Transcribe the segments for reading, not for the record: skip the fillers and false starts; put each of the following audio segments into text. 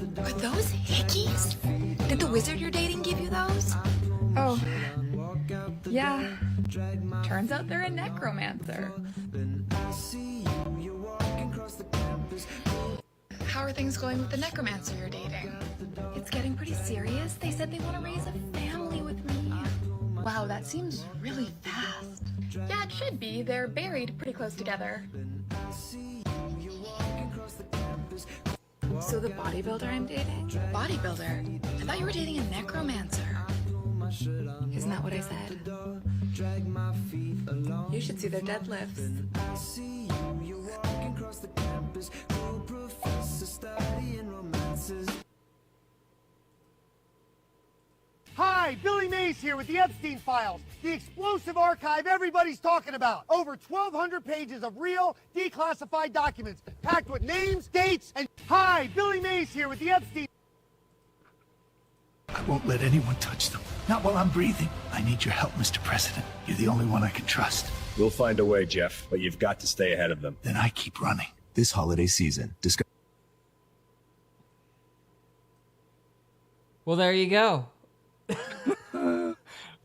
Are those hickeys? Did the wizard you're dating give you those? Oh, yeah. Turns out they're a necromancer. How are things going with the necromancer you're dating? It's getting pretty serious. They said they want to raise a family with me. Wow, that seems really fast. Yeah, it should be. They're buried pretty close together. So the bodybuilder I'm dating? Bodybuilder? I thought you were dating a necromancer. Isn't that what I said? You should see their deadlifts. Hi, Billy Mays here with the Epstein Files, the explosive archive everybody's talking about. Over 1,200 pages of real, declassified documents, packed with names, dates, and... Hi, Billy Mays here with the Epstein... I won't let anyone touch them. Not while I'm breathing. I need your help, Mr. President. You're the only one I can trust. We'll find a way, Jeff, but you've got to stay ahead of them. Then I keep running. This holiday season, Well, there you go.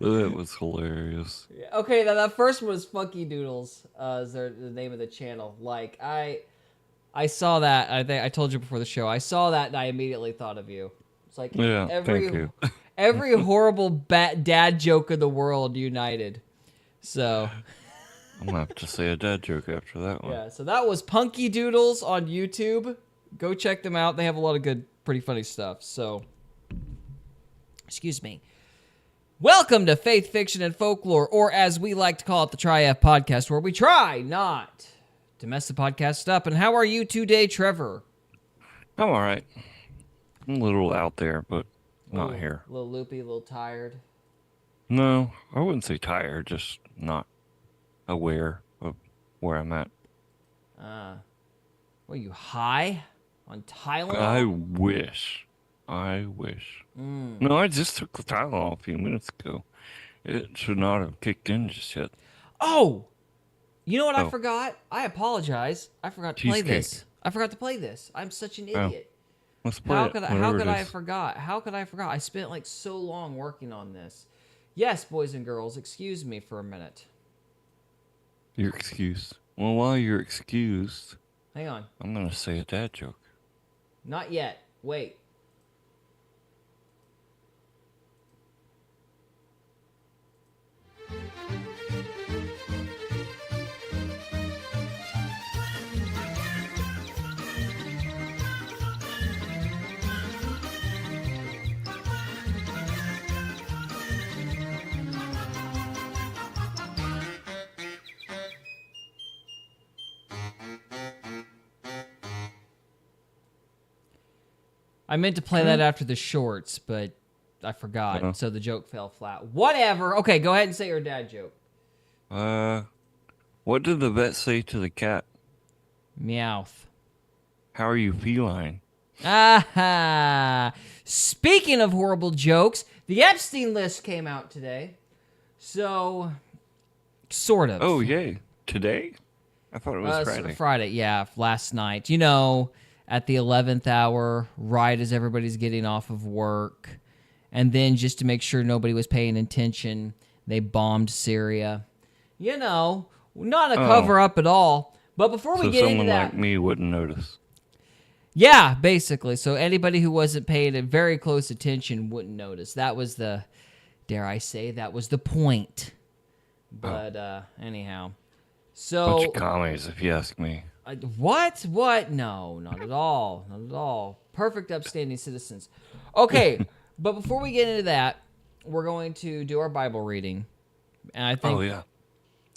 That was hilarious. Okay, now that first one was Funky Doodles. Is the name of the channel? Like I saw that. I think I told you before the show. I saw that and I immediately thought of you. It's like Yeah, thank you. every horrible dad joke in the world united. So I'm gonna have to say a dad joke after that one. yeah, so that was Punky Doodles on YouTube. Go check them out. They have a lot of good, pretty funny stuff. So, excuse me. Welcome to Faith, Fiction, and Folklore, or as we like to call it, the Tri-F Podcast, where we try not to mess the podcast up. And how are you today, Trevor? I'm all right. I'm a little out there, but not here. A little loopy, a little tired. No, I wouldn't say tired, just not aware of where I'm at. Were you high on Tylenol? I wish. No, I just took the Tylenol a few minutes ago. It should not have kicked in just yet. Oh! You know what I forgot? I apologize. I forgot to play this. Cheesecake. I forgot to play this. I'm such an idiot. Let's play How it. could whatever it I is. forgot? How could I forgot? I spent like so long working on this. Yes, boys and girls, excuse me for a minute. You're excused. Well, while you're excused, Hang on. I'm gonna say a dad joke. Not yet. Wait. I meant to play that after the shorts, but I forgot, so the joke fell flat. Whatever. Okay, go ahead and say your dad joke. What did the vet say to the cat? Meowth. How are you feline? Ah, speaking of horrible jokes, the Epstein List came out today. So, sort of. Oh, yay. Today? I thought it was Friday. Friday, yeah, last night. You know, at the 11th hour, right as everybody's getting off of work. And then just to make sure nobody was paying attention, they bombed Syria. You know, not a cover-up at all. But before we get into that... So someone like me wouldn't notice. Yeah, basically. So anybody who wasn't paying very close attention wouldn't notice. That was the, dare I say, that was the point. But anyhow. So Bunch of commies, if you ask me. What? No, not at all. Not at all. Perfect upstanding citizens. Okay, but before we get into that, we're going to do our Bible reading. And I think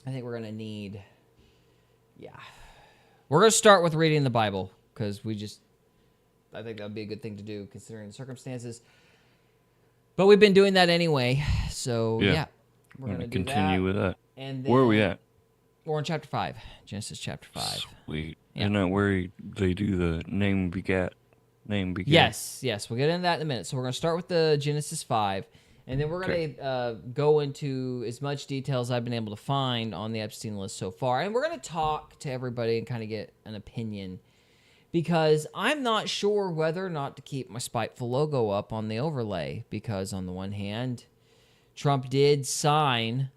I think we're going to need we're going to start with reading the Bible because I think that would be a good thing to do considering the circumstances. But we've been doing that anyway. So, we're going to continue with that. And where are we at? We're in chapter 5. Genesis chapter 5. Sweet. Yeah. Isn't that where they do the name begat? Yes. We'll get into that in a minute. So we're going to start with the Genesis 5. And then we're going to go into as much detail as I've been able to find on the Epstein List so far. And we're going to talk to everybody and kind of get an opinion. because I'm not sure whether or not to keep my spiteful logo up on the overlay, because on the one hand, Trump did sign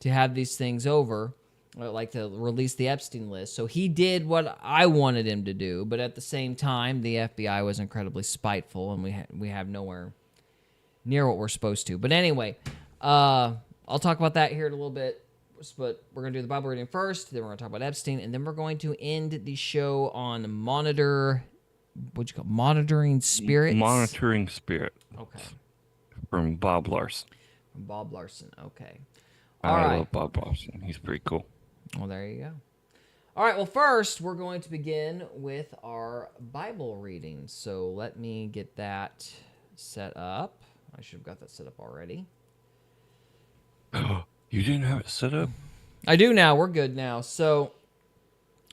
to have these things over, like to release the Epstein list. So he did what I wanted him to do, but at the same time, the FBI was incredibly spiteful, and we have nowhere near what we're supposed to. But anyway, I'll talk about that here in a little bit. But we're going to do the Bible reading first, then we're going to talk about Epstein, and then we're going to end the show on monitoring spirits? Monitoring Spirit. Okay. From Bob Larson. From Bob Larson, okay. I love Bob Larson. He's pretty cool. Well, there you go. All right, well, first, we're going to begin with our Bible reading. So let me get that set up. I should have got that set up already. You didn't have it set up? I do now. We're good now. So,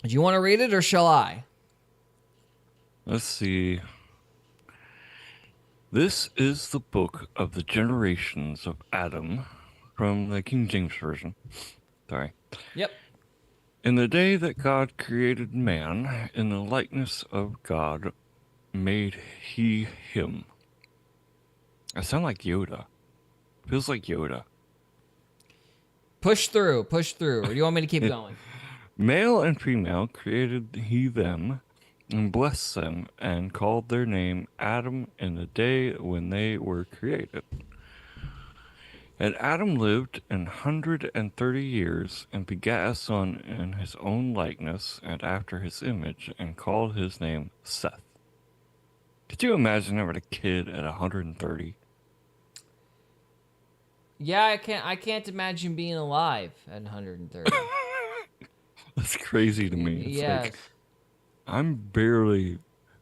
do you want to read it or shall I? Let's see. This is the book of the generations of Adam from the King James Version. Sorry. Yep. In the day that God created man, in the likeness of God made he him. I sound like Yoda. Feels like Yoda. Push through. Or do you want me to keep going? Male and female created he them, and blessed them, and called their name Adam in the day when they were created. And Adam lived 130 years, and begat a son in his own likeness, and after his image, and called his name Seth. Could you imagine having a kid at 130? Yeah, I can't imagine being alive at 130. That's crazy to me. It's yes. like, I'm barely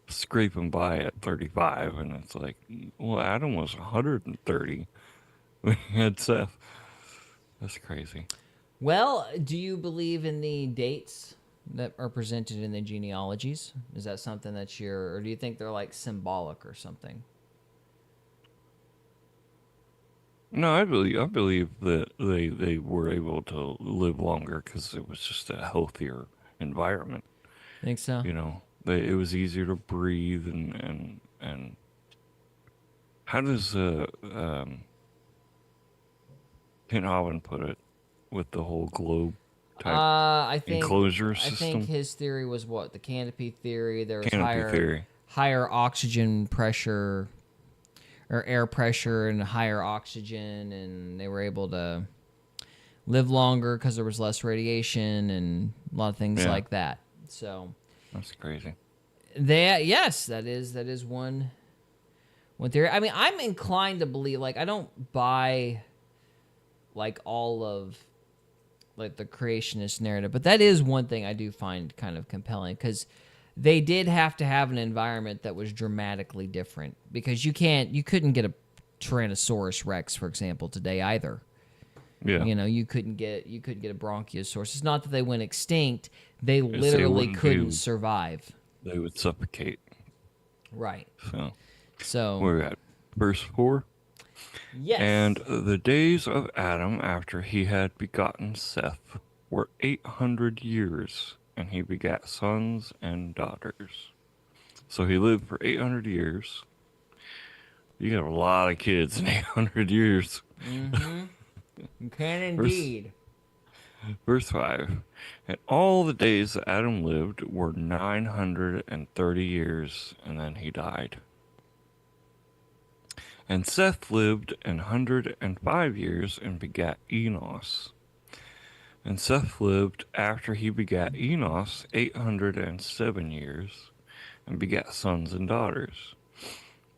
scraping by at 35, and it's like, well, Adam was 130 when he had Seth. That's crazy. Well, do you believe in the dates that are presented in the genealogies? Is that something that or do you think they're like symbolic or something? No, I believe that they were able to live longer because it was just a healthier environment. Think so? You know, it was easier to breathe and how does Kent Hovind put it with the whole globe type I think enclosure system? I think his theory was what? The canopy theory. There was Canopy higher oxygen pressure or air pressure and higher oxygen, and they were able to live longer because there was less radiation and a lot of things like that. So that's crazy. Yes, that is one theory. I mean, I'm inclined to believe, like, I don't buy like all of like the creationist narrative, but that is one thing I do find kind of compelling, because they did have to have an environment that was dramatically different, because you couldn't get a Tyrannosaurus Rex, for example, today either. Yeah. You know, you couldn't get a Bronchiosaurus. It's not that they went extinct; they literally couldn't survive. They would suffocate. Right. So we're at verse 4. Yes. And the days of Adam after he had begotten Seth were 800 years, and he begat sons and daughters. So he lived for 800 years. You got a lot of kids in 800 years. Mm-hmm. You can indeed. Verse 5. And all the days that Adam lived were 930 years, and then he died. And Seth lived 105 years and begat Enos. And Seth lived after he begat Enos 807 years, and begat sons and daughters.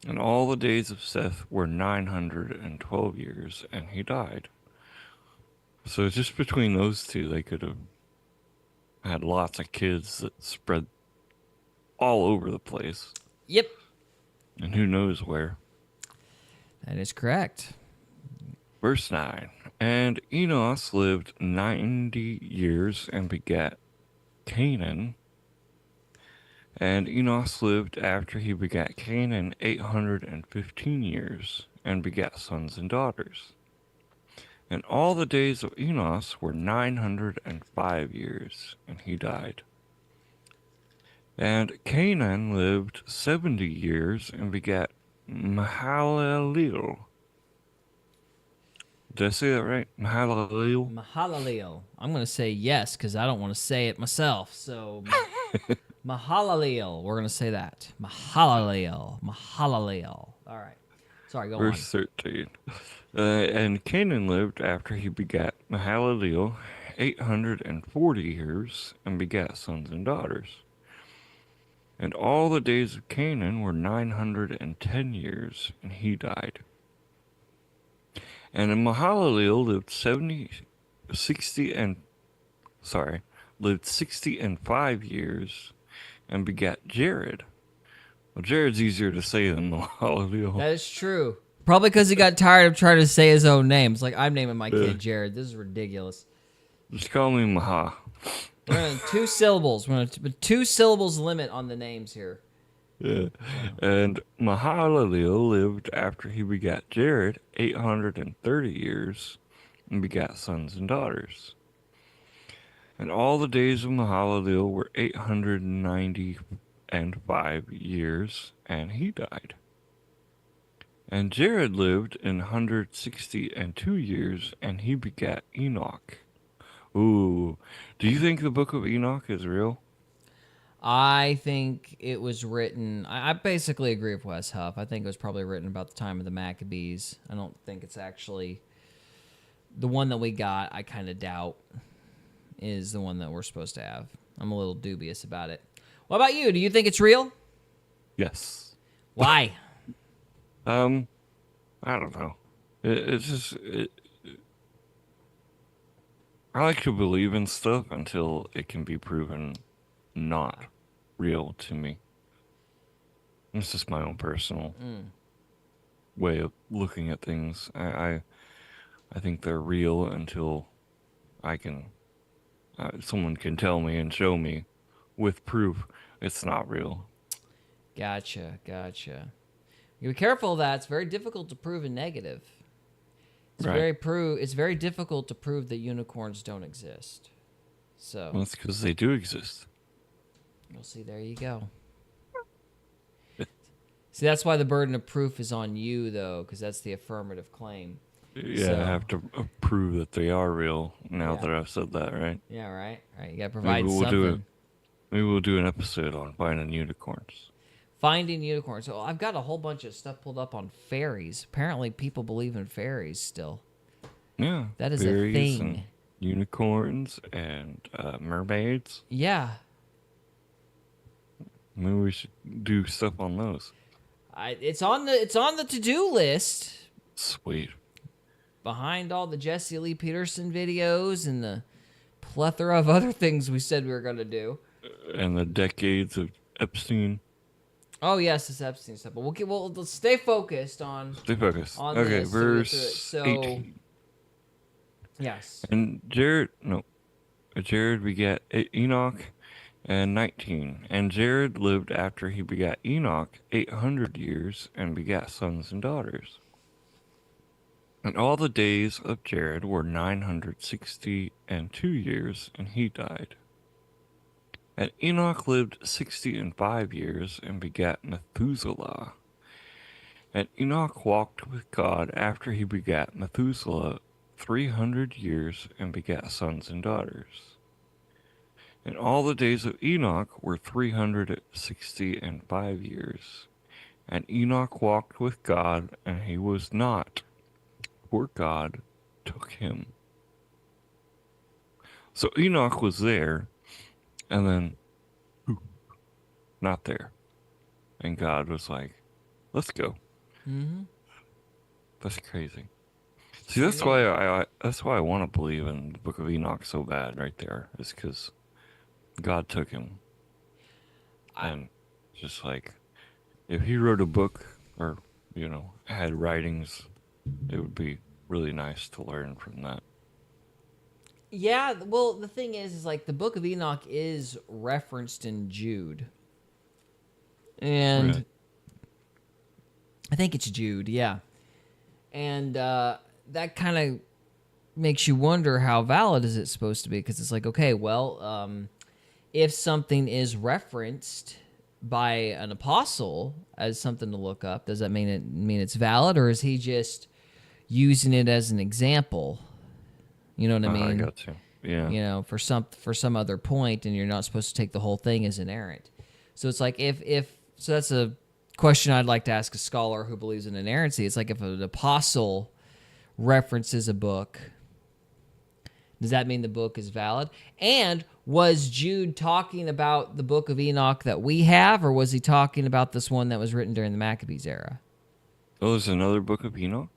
And all the days of Seth were 912 years, and he died. So just between those two, they could have had lots of kids that spread all over the place. Yep. And who knows where. That is correct. Verse 9. And Enos lived 90 years and begat Canaan. And Enos lived after he begat Canaan 815 years, and begat sons and daughters. And all the days of Enos were 905 years, and he died. And Canaan lived 70 years and begat Mahalalel. Did I say that right? Mahalalel? Mahalalel. I'm going to say yes because I don't want to say it myself. So, Mahalalel. We're going to say that. Mahalalel. Mahalalel. All right. Sorry, go on. Verse 13. And Canaan lived after he begat Mahalalel 840 years and begat sons and daughters. And all the days of Canaan were 910 years, and he died. And Mahalalel lived 60 and 5 years and begat Jared. Well, Jared's easier to say than Mahalalel. That is true. Probably because he got tired of trying to say his own name. It's like, I'm naming my kid Jared. This is ridiculous. Just call me Maha. We're going to 2 syllables. We're going to 2 syllables limit on the names here. Yeah. And Mahalalel lived after he begat Jared 830 years and begat sons and daughters. And all the days of Mahalalel were 895 years, and he died. And Jared lived 162 years, and he begat Enoch. Ooh, do you think the book of Enoch is real? I think it was written... I basically agree with Wes Huff. I think it was probably written about the time of the Maccabees. I don't think it's actually... The one that we got, I kind of doubt, is the one that we're supposed to have. I'm a little dubious about it. What about you? Do you think it's real? Yes. Why? I don't know. It's just... I like to believe in stuff until it can be proven not real to me. It's just my own personal way of looking at things. I think they're real until I can, someone can tell me and show me with proof it's not real. Gotcha. You be careful of that. It's very difficult to prove a negative. It's Right. It's very difficult to prove that unicorns don't exist. So Well, that's because they do exist. you'll see. There you go. See, that's why the burden of proof is on you, though, because that's the affirmative claim. Yeah, So- I have to prove that they are real now Yeah. that I've said that, right? Yeah, right. You got to provide Maybe we'll something. do it. Maybe we'll do an episode on finding unicorns. Finding unicorns. So I've got a whole bunch of stuff pulled up on fairies. Apparently, people believe in fairies still. Yeah. That is a fairies thing. and unicorns and mermaids. Yeah. Maybe we should do stuff on those. It's on the to-do list Sweet. behind all the Jesse Lee Peterson videos and the plethora of other things we said we were going to do. And the decades of Epstein. Oh yes, this Epstein stuff. But we'll stay focused on. Stay focused. On Okay, this, so we get through it. verse So- 18. Yes. And Jared begat Enoch and 19. And Jared lived after he begat Enoch 800 years and begat sons and daughters. And all the days of Jared were 962 years, and he died. And Enoch lived 65 years and begat Methuselah. And Enoch walked with God after he begat Methuselah 300 years and begat sons and daughters. And all the days of Enoch were 365 years. And Enoch walked with God, and he was not, for God took him. So Enoch was there, and then not there. And God was like, let's go. Mm-hmm. That's crazy. See, that's why I want to believe in the Book of Enoch so bad, right there. Is because God took him, and just like if he wrote a book or had writings, it would be really nice to learn from that. Yeah, well, the thing is like the Book of Enoch is referenced in Jude. And Right. I think it's Jude, yeah. And that kind of makes you wonder how valid is it supposed to be, because it's like, okay, well, if something is referenced by an apostle as something to look up, does that mean it's valid, or is he just using it as an example? You know what I mean? I got you. Yeah. You know, for some other point, and you're not supposed to take the whole thing as inerrant. So it's like if so that's a question I'd like to ask a scholar who believes in inerrancy. It's like if an apostle references a book, does that mean the book is valid? And was Jude talking about the book of Enoch that we have, or was he talking about this one that was written during the Maccabees era? Oh, there's another book of Enoch?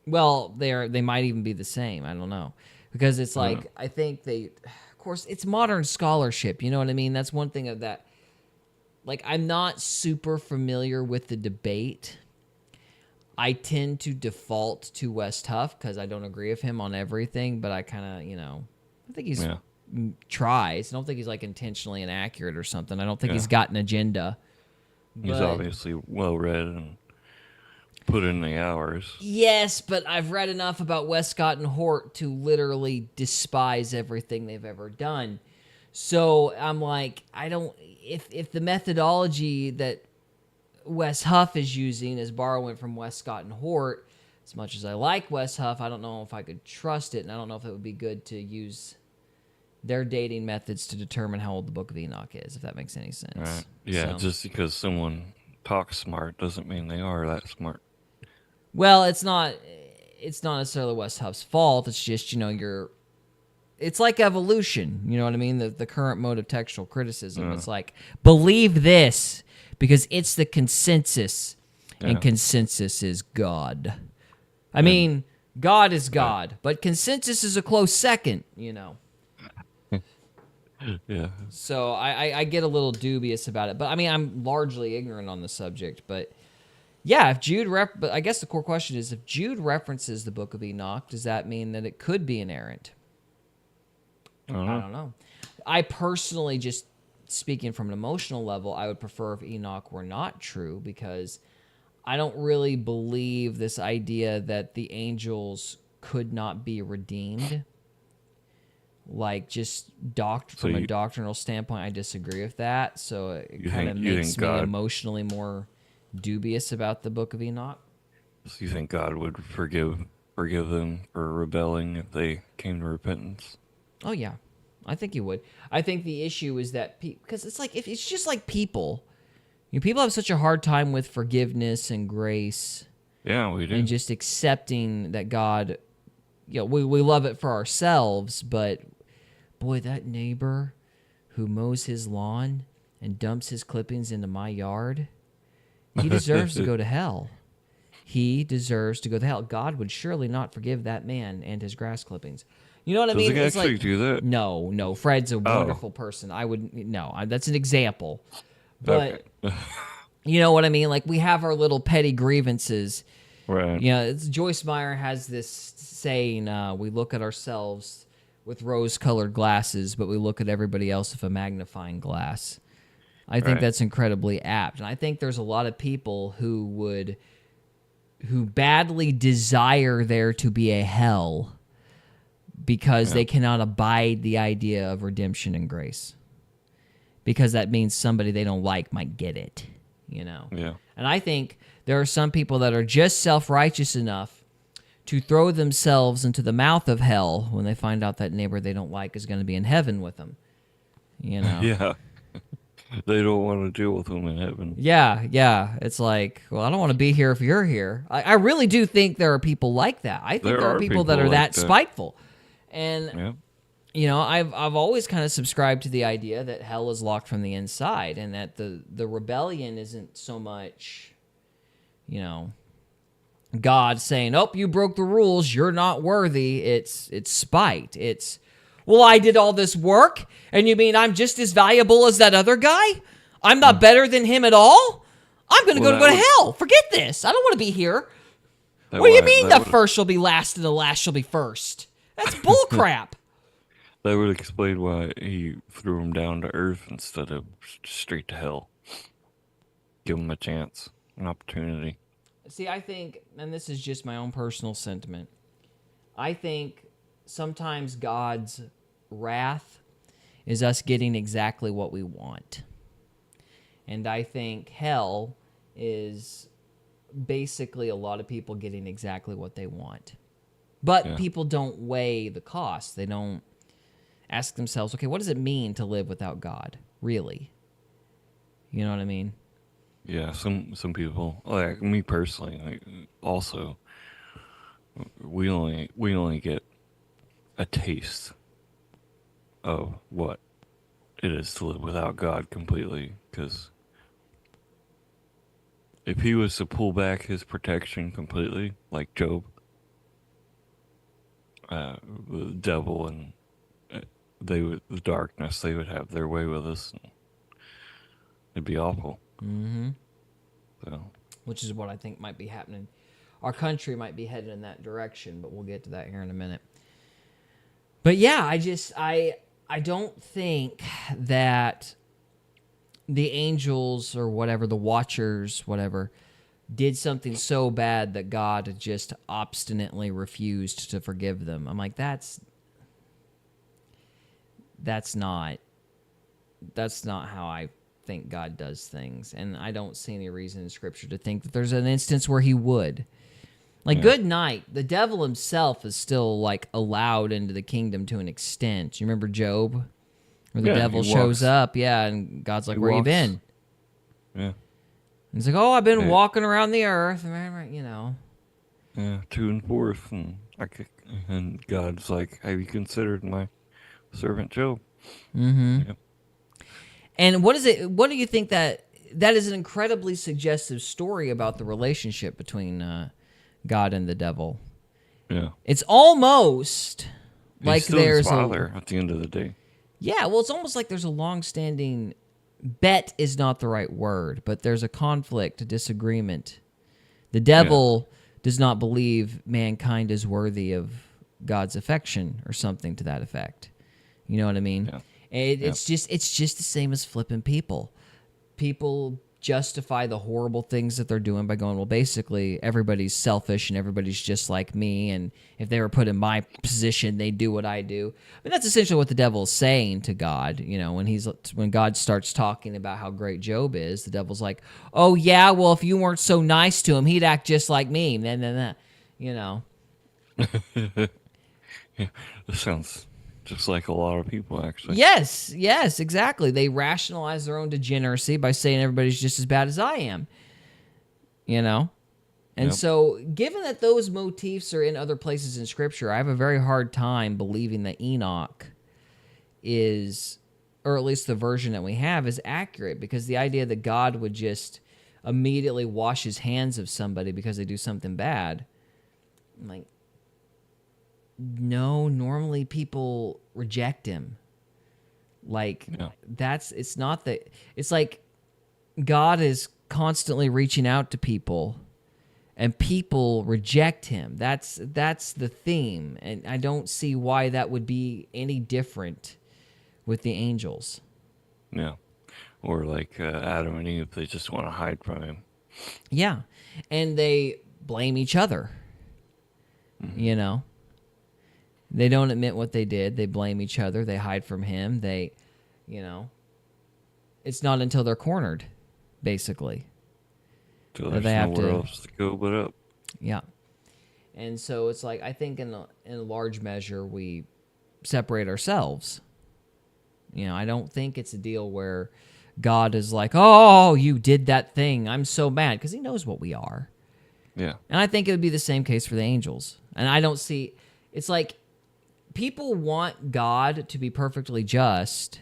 Well, they might even be the same. I don't know. Because it's like, I think of course, it's modern scholarship. You know what I mean? That's one thing of that. Like, I'm not super familiar with the debate. I tend to default to West Huff because I don't agree with him on everything, but I kind of, I think he's tries. I don't think he's like intentionally inaccurate or something. I don't think he's got an agenda. He's obviously well-read and put in the hours. Yes, but I've read enough about Westcott and Hort to literally despise everything they've ever done. So I'm like, I don't. If the methodology that Wes Huff is using is borrowing from Westcott and Hort, as much as I like Wes Huff, I don't know if I could trust it, and I don't know if it would be good to use their dating methods to determine how old the Book of Enoch is, if that makes any sense. Right. Yeah, So, just because someone talks smart doesn't mean they are that smart. well, it's not necessarily Wes Huff's fault. It's just, it's like evolution. You know what I mean? The current mode of textual criticism. It's like, believe this because it's the consensus, and consensus is God. I mean, God is God, but consensus is a close second, Yeah. So I get a little dubious about it. But, I mean, I'm largely ignorant on the subject. But, yeah, if Jude... But I guess the core question is, if Jude references the Book of Enoch, does that mean that it could be inerrant? I don't know. I personally, just speaking from an emotional level, I would prefer if Enoch were not true, because I don't really believe this idea that the angels could not be redeemed. Like, just from a doctrinal standpoint, I disagree with that. So it kind of makes me emotionally more dubious about the Book of Enoch. So you think God would forgive them for rebelling if they came to repentance? Oh, yeah. I think he would. I think the issue is that... Because it's like... If it's just like people. People have such a hard time with forgiveness and grace. Yeah, we do. And just accepting that God... we love it for ourselves, but... Boy, that neighbor who mows his lawn and dumps his clippings into my yard, he deserves to go to hell. He deserves to go to hell. God would surely not forgive that man and his grass clippings. You know what I mean? Does he actually do that? No. Fred's a wonderful person. That's an example. But you know what I mean? Like, we have our little petty grievances. Right. Joyce Meyer has this saying, we look at ourselves with rose-colored glasses, but we look at everybody else with a magnifying glass. I think that's incredibly apt. And I think there's a lot of people who badly desire there to be a hell because they cannot abide the idea of redemption and grace. Because that means somebody they don't like might get it, Yeah. And I think there are some people that are just self-righteous enough to throw themselves into the mouth of hell when they find out that neighbor they don't like is going to be in heaven with them. Yeah. They don't want to deal with them in heaven. Yeah. It's like, well, I don't want to be here if you're here. I really do think there are people like that. I think there are people that are that spiteful. And, I've always kind of subscribed to the idea that hell is locked from the inside, and that the rebellion isn't so much, God saying, "Oh, you broke the rules, you're not worthy." It's spite. It's, well, I did all this work, and you mean I'm just as valuable as that other guy? I'm not better than him at all? I'm going to go to hell. Forget this. I don't want to be here. What do you mean the first shall be last and the last shall be first? That's bullcrap. That would explain why he threw him down to earth instead of straight to hell. Give him a chance, an opportunity. See, I think, and this is just my own personal sentiment, I think sometimes God's wrath is us getting exactly what we want. And I think hell is basically a lot of people getting exactly what they want. But people don't weigh the cost. They don't ask themselves, okay, what does it mean to live without God, really? You know what I mean? Yeah, some people, like me personally, like, also, we only get a taste of what it is to live without God completely, because if he was to pull back his protection completely, like Job, the devil and the darkness, they would have their way with us. It'd be awful. Mm-hmm. So, which is what I think might be happening. Our country might be headed in that direction, but we'll get to that here in a minute. But yeah, I don't think that the angels or whatever, the watchers, whatever, did something so bad that God just obstinately refused to forgive them. I'm like, that's not how I think God does things. And I don't see any reason in Scripture to think that there's an instance where he would. Like, good night. The devil himself is still, like, allowed into the kingdom to an extent. You remember Job? Where the devil shows up, and God's like, where you been? Yeah. And he's like, oh, I've been walking around the earth, you know. Yeah, 2 and 4th, and God's like, have you considered my servant Job? Mm-hmm. Yeah. And what do you think that is an incredibly suggestive story about the relationship between God and the devil? Yeah. It's almost like still there's his father at the end of the day. Yeah, well, it's almost like there's a long-standing bet is not the right word, but there's a conflict, a disagreement. The devil does not believe mankind is worthy of God's affection or something to that effect. You know what I mean? Yeah. It's just the same as flipping people. People justify the horrible things that they're doing by going, well, basically everybody's selfish and everybody's just like me, and if they were put in my position, they'd do what I do. I mean, that's essentially what the devil is saying to God. You know, when God starts talking about how great Job is, the devil's like, oh yeah, well, if you weren't so nice to him, he'd act just like me. You know. Yeah, this sounds just like a lot of people, actually. Yes, exactly. They rationalize their own degeneracy by saying everybody's just as bad as I am. You know? And so, given that those motifs are in other places in Scripture, I have a very hard time believing that Enoch is, or at least the version that we have, is accurate, because the idea that God would just immediately wash his hands of somebody because they do something bad, I'm like, no, normally people reject him. Like, it's not that, it's like God is constantly reaching out to people and people reject him. That's the theme. And I don't see why that would be any different with the angels. Yeah. Or like Adam and Eve, they just want to hide from him. Yeah. And they blame each other. Mm-hmm. You know? They don't admit what they did. They blame each other. They hide from him. It's not until they're cornered, basically. So there's nowhere else to go but up. Yeah. And so it's like, I think in a large measure, we separate ourselves. You know, I don't think it's a deal where God is like, oh, you did that thing, I'm so mad, because he knows what we are. Yeah. And I think it would be the same case for the angels. And I don't see, it's like, people want God to be perfectly just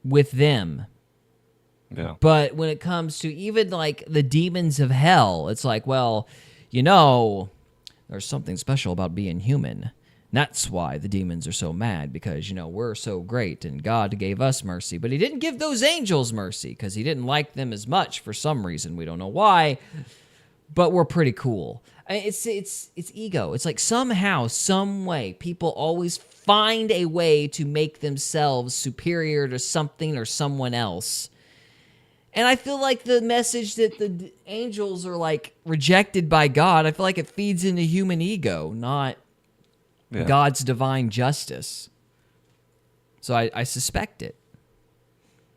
with them. Yeah. But when it comes to even like the demons of hell, it's like, well, you know, there's something special about being human. That's why the demons are so mad, because, you know, we're so great and God gave us mercy. But he didn't give those angels mercy because he didn't like them as much for some reason. We don't know why, but we're pretty cool. I mean, it's ego. It's like somehow, some way, people always find a way to make themselves superior to something or someone else. And I feel like the message that the angels are like rejected by God, I feel like it feeds into human ego, not God's divine justice. So I suspect it.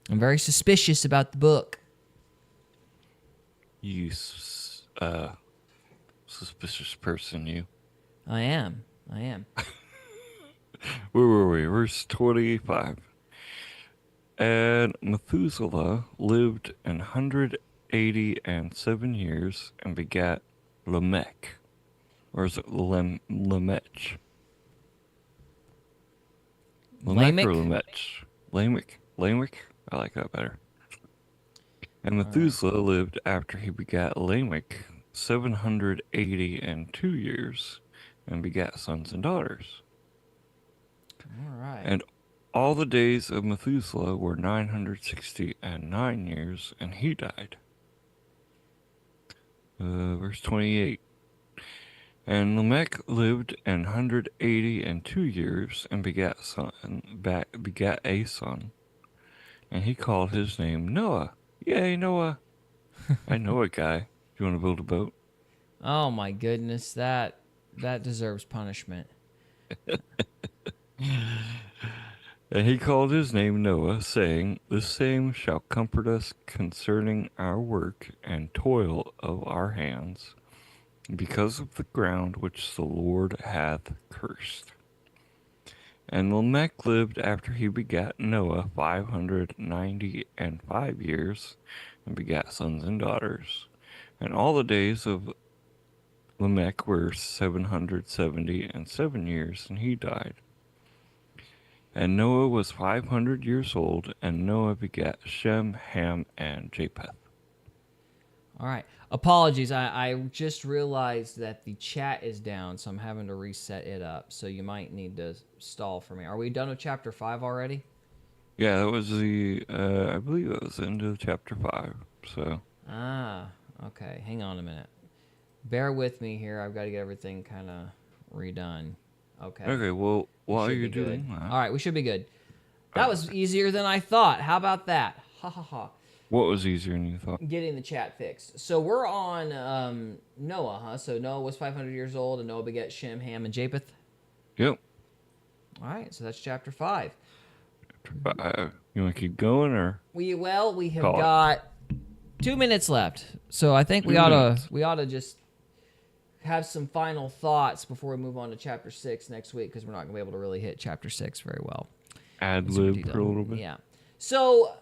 I'm very suspicious about the book. You suspicious person, you. I am. Where were we? Verse 25. And Methuselah lived 187 years and begat Lamech. Or is it Lamech? Lamech or Lamech? Lamech? I like that better. And Methuselah lived after he begat Lamech 782 years and begat sons and daughters. All right. And all the days of Methuselah were 969 years, and he died. Verse 28. And Lamech lived 182 years and begat a son, and he called his name Noah. Yay, Noah! I know a guy. You want to build a boat? Oh my goodness, that deserves punishment. And he called his name Noah, saying, the same shall comfort us concerning our work and toil of our hands, because of the ground which the Lord hath cursed. And Lamech lived after he begat Noah 595 years, and begat sons and daughters. And all the days of Lamech were 777 years, and he died. And Noah was 500 years old, and Noah begat Shem, Ham, and Japheth. All right. Apologies. I just realized that the chat is down, so I'm having to reset it up. So you might need to stall for me. Are we done with chapter 5 already? Yeah, that was I believe that was the end of chapter 5. So. Okay. Hang on a minute. Bear with me here. I've got to get everything kind of redone. Okay. Okay, well, while you're doing good. that. All right, we should be good. That was easier than I thought. How about that? Ha ha ha. What was easier than you thought? Getting the chat fixed. So we're on Noah, huh? So Noah was 500 years old, and Noah begat Shem, Ham, and Japheth. Yep. All right, so that's chapter 5. You want to keep going, or? We have got 2 minutes left, so I think we ought to just have some final thoughts before we move on to chapter 6 next week, because we're not going to be able to really hit chapter 6 very well. Ad-lib for a little bit. Yeah. So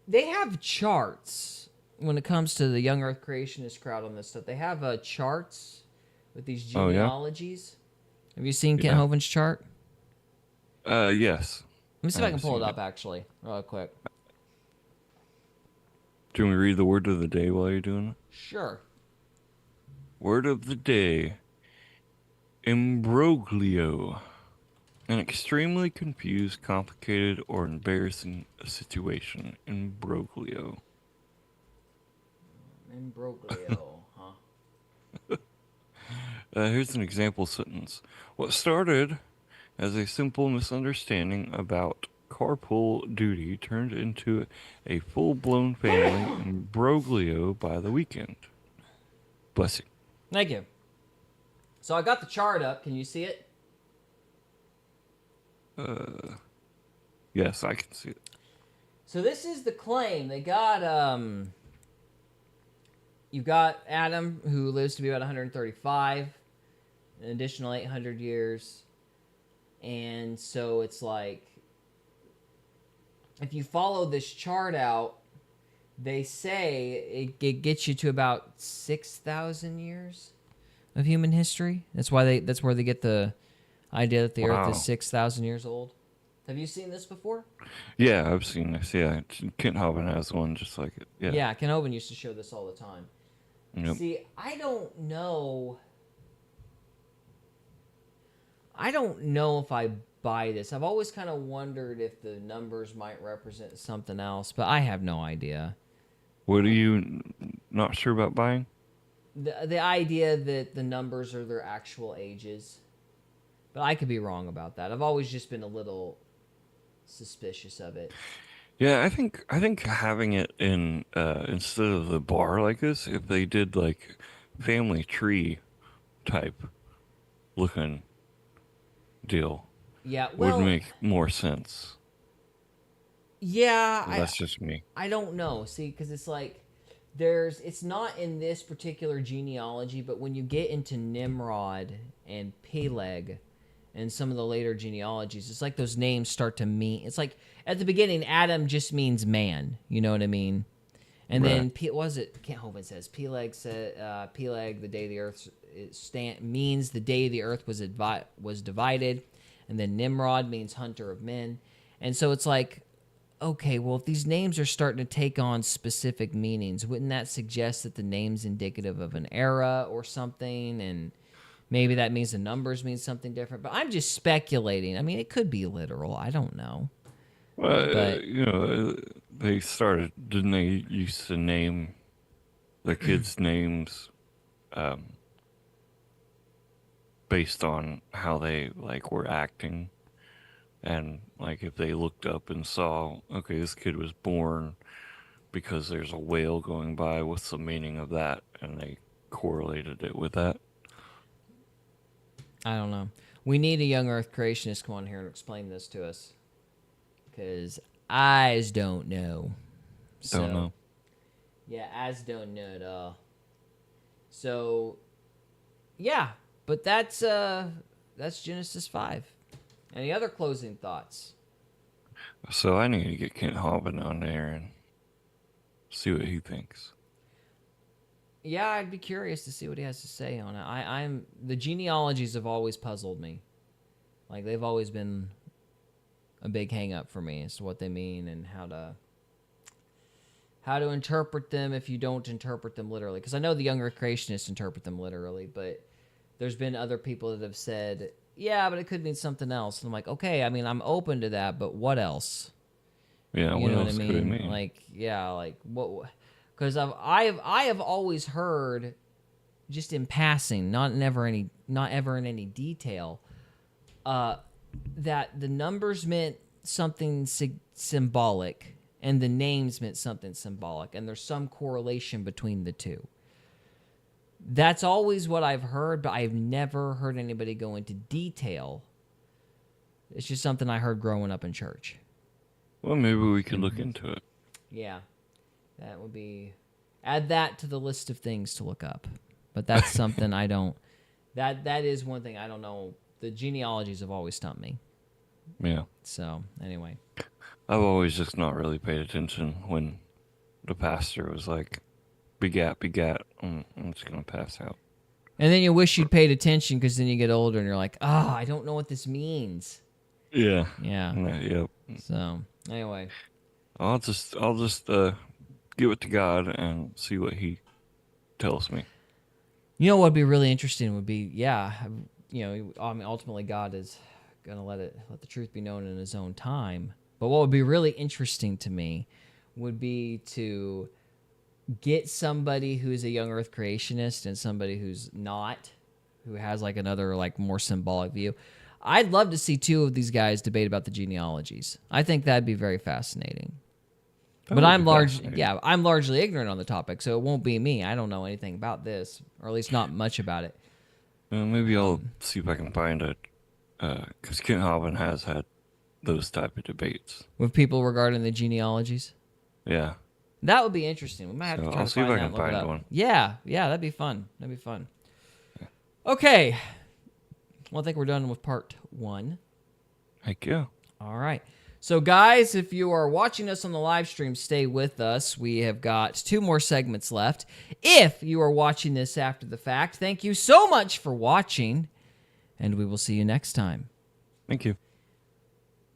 they have charts when it comes to the young Earth creationist crowd on this stuff. They have charts with these genealogies. Have you seen Kent Hovind's chart? Yes. Let me see if I can pull it up, actually, real quick. Do you want me to read the word of the day while you're doing it? Sure. Word of the day. Imbroglio. An extremely confused, complicated, or embarrassing situation. Imbroglio. Imbroglio, huh? Here's an example sentence. What started as a simple misunderstanding about carpool duty turned into a full-blown family imbroglio by the weekend. Bless you. Thank you. So I got the chart up. Can you see it? Yes, I can see it. So this is the claim. They got you've got Adam, who lives to be about 135, an additional 800 years. And so it's like, if you follow this chart out, they say it gets you to about 6,000 years of human history. That's where they get the idea that the Earth is 6,000 years old. Have you seen this before? Yeah, I've seen this. Yeah, Kent Hovind has one just like it. Yeah, Kent Hovind used to show this all the time. Yep. See, I don't know if I buy this. I've always kind of wondered if the numbers might represent something else, but I have no idea. What are you not sure about buying? The idea that the numbers are their actual ages. But I could be wrong about that. I've always just been a little suspicious of it. Yeah, I think having it in instead of the bar like this, if they did like family tree type looking deal, Yeah, would make more sense. Yeah, That's just me. I don't know. See, because it's like it's not in this particular genealogy, but when you get into Nimrod and Peleg and some of the later genealogies, it's like those names start to mean. It's like at the beginning, Adam just means man. You know what I mean? And then what was it? Can't hope it says Peleg said Peleg, the day the earth means the day the earth was divided, and then Nimrod means hunter of men, and so it's like, okay, well, if these names are starting to take on specific meanings, wouldn't that suggest that the name's indicative of an era or something? And maybe that means the numbers mean something different. But I'm just speculating. I mean, it could be literal. I don't know. Well, But they started, didn't they used to name the kids' names based on how they, like, were acting? And, like, if they looked up and saw, okay, this kid was born because there's a whale going by, what's the meaning of that? And they correlated it with that. I don't know. We need a young Earth creationist come on here and explain this to us. Because I don't know. Don't know. Yeah, I don't know at all. So, yeah. But that's Genesis 5. Any other closing thoughts? So I need to get Kent Hovind on there and see what he thinks. Yeah, I'd be curious to see what he has to say on it. The genealogies have always puzzled me. Like, they've always been a big hang-up for me as to what they mean and how to interpret them if you don't interpret them literally. Because I know the younger creationists interpret them literally, but there's been other people that have said, yeah, but it could mean something else. And I'm like, okay, I mean, I'm open to that, but what else? Yeah, You what know else what I could it mean? mean? Like, yeah, like what? Because I have always heard, just in passing, not ever in any detail, that the numbers meant something symbolic and the names meant something symbolic, and there's some correlation between the two. That's always what I've heard, but I've never heard anybody go into detail. It's just something I heard growing up in church. Well, maybe we could look into it. Yeah, that would be... Add that to the list of things to look up. But that's something I don't... That is one thing I don't know. The genealogies have always stumped me. Yeah. So, anyway. I've always just not really paid attention when the pastor was like, begat. I'm just going to pass out. And then you wish you'd paid attention because then you get older and you're like, I don't know what this means. Yeah. Yeah. Yep. So, anyway. I'll just give it to God and see what he tells me. You know what would be really interesting would be, ultimately God is going to let the truth be known in his own time. But what would be really interesting to me would be to get somebody who's a young earth creationist and somebody who's not, who has like another like more symbolic view. I'd love to see two of these guys debate about the genealogies. I think that'd be very fascinating. But I'm largely ignorant on the topic, so it won't be me. I don't know anything about this, or at least not much about it. Maybe I'll see if I can find it, because Kent Hovind has had those type of debates With people regarding the genealogies? Yeah. That would be interesting. We might have to try I'll to see if find I that can and look it find up. one. Yeah, that'd be fun. Okay. Well, I think we're done with part 1. Heck yeah. All right. So, guys, if you are watching us on the live stream, stay with us. We have got 2 more segments left. If you are watching this after the fact, thank you so much for watching, and we will see you next time. Thank you.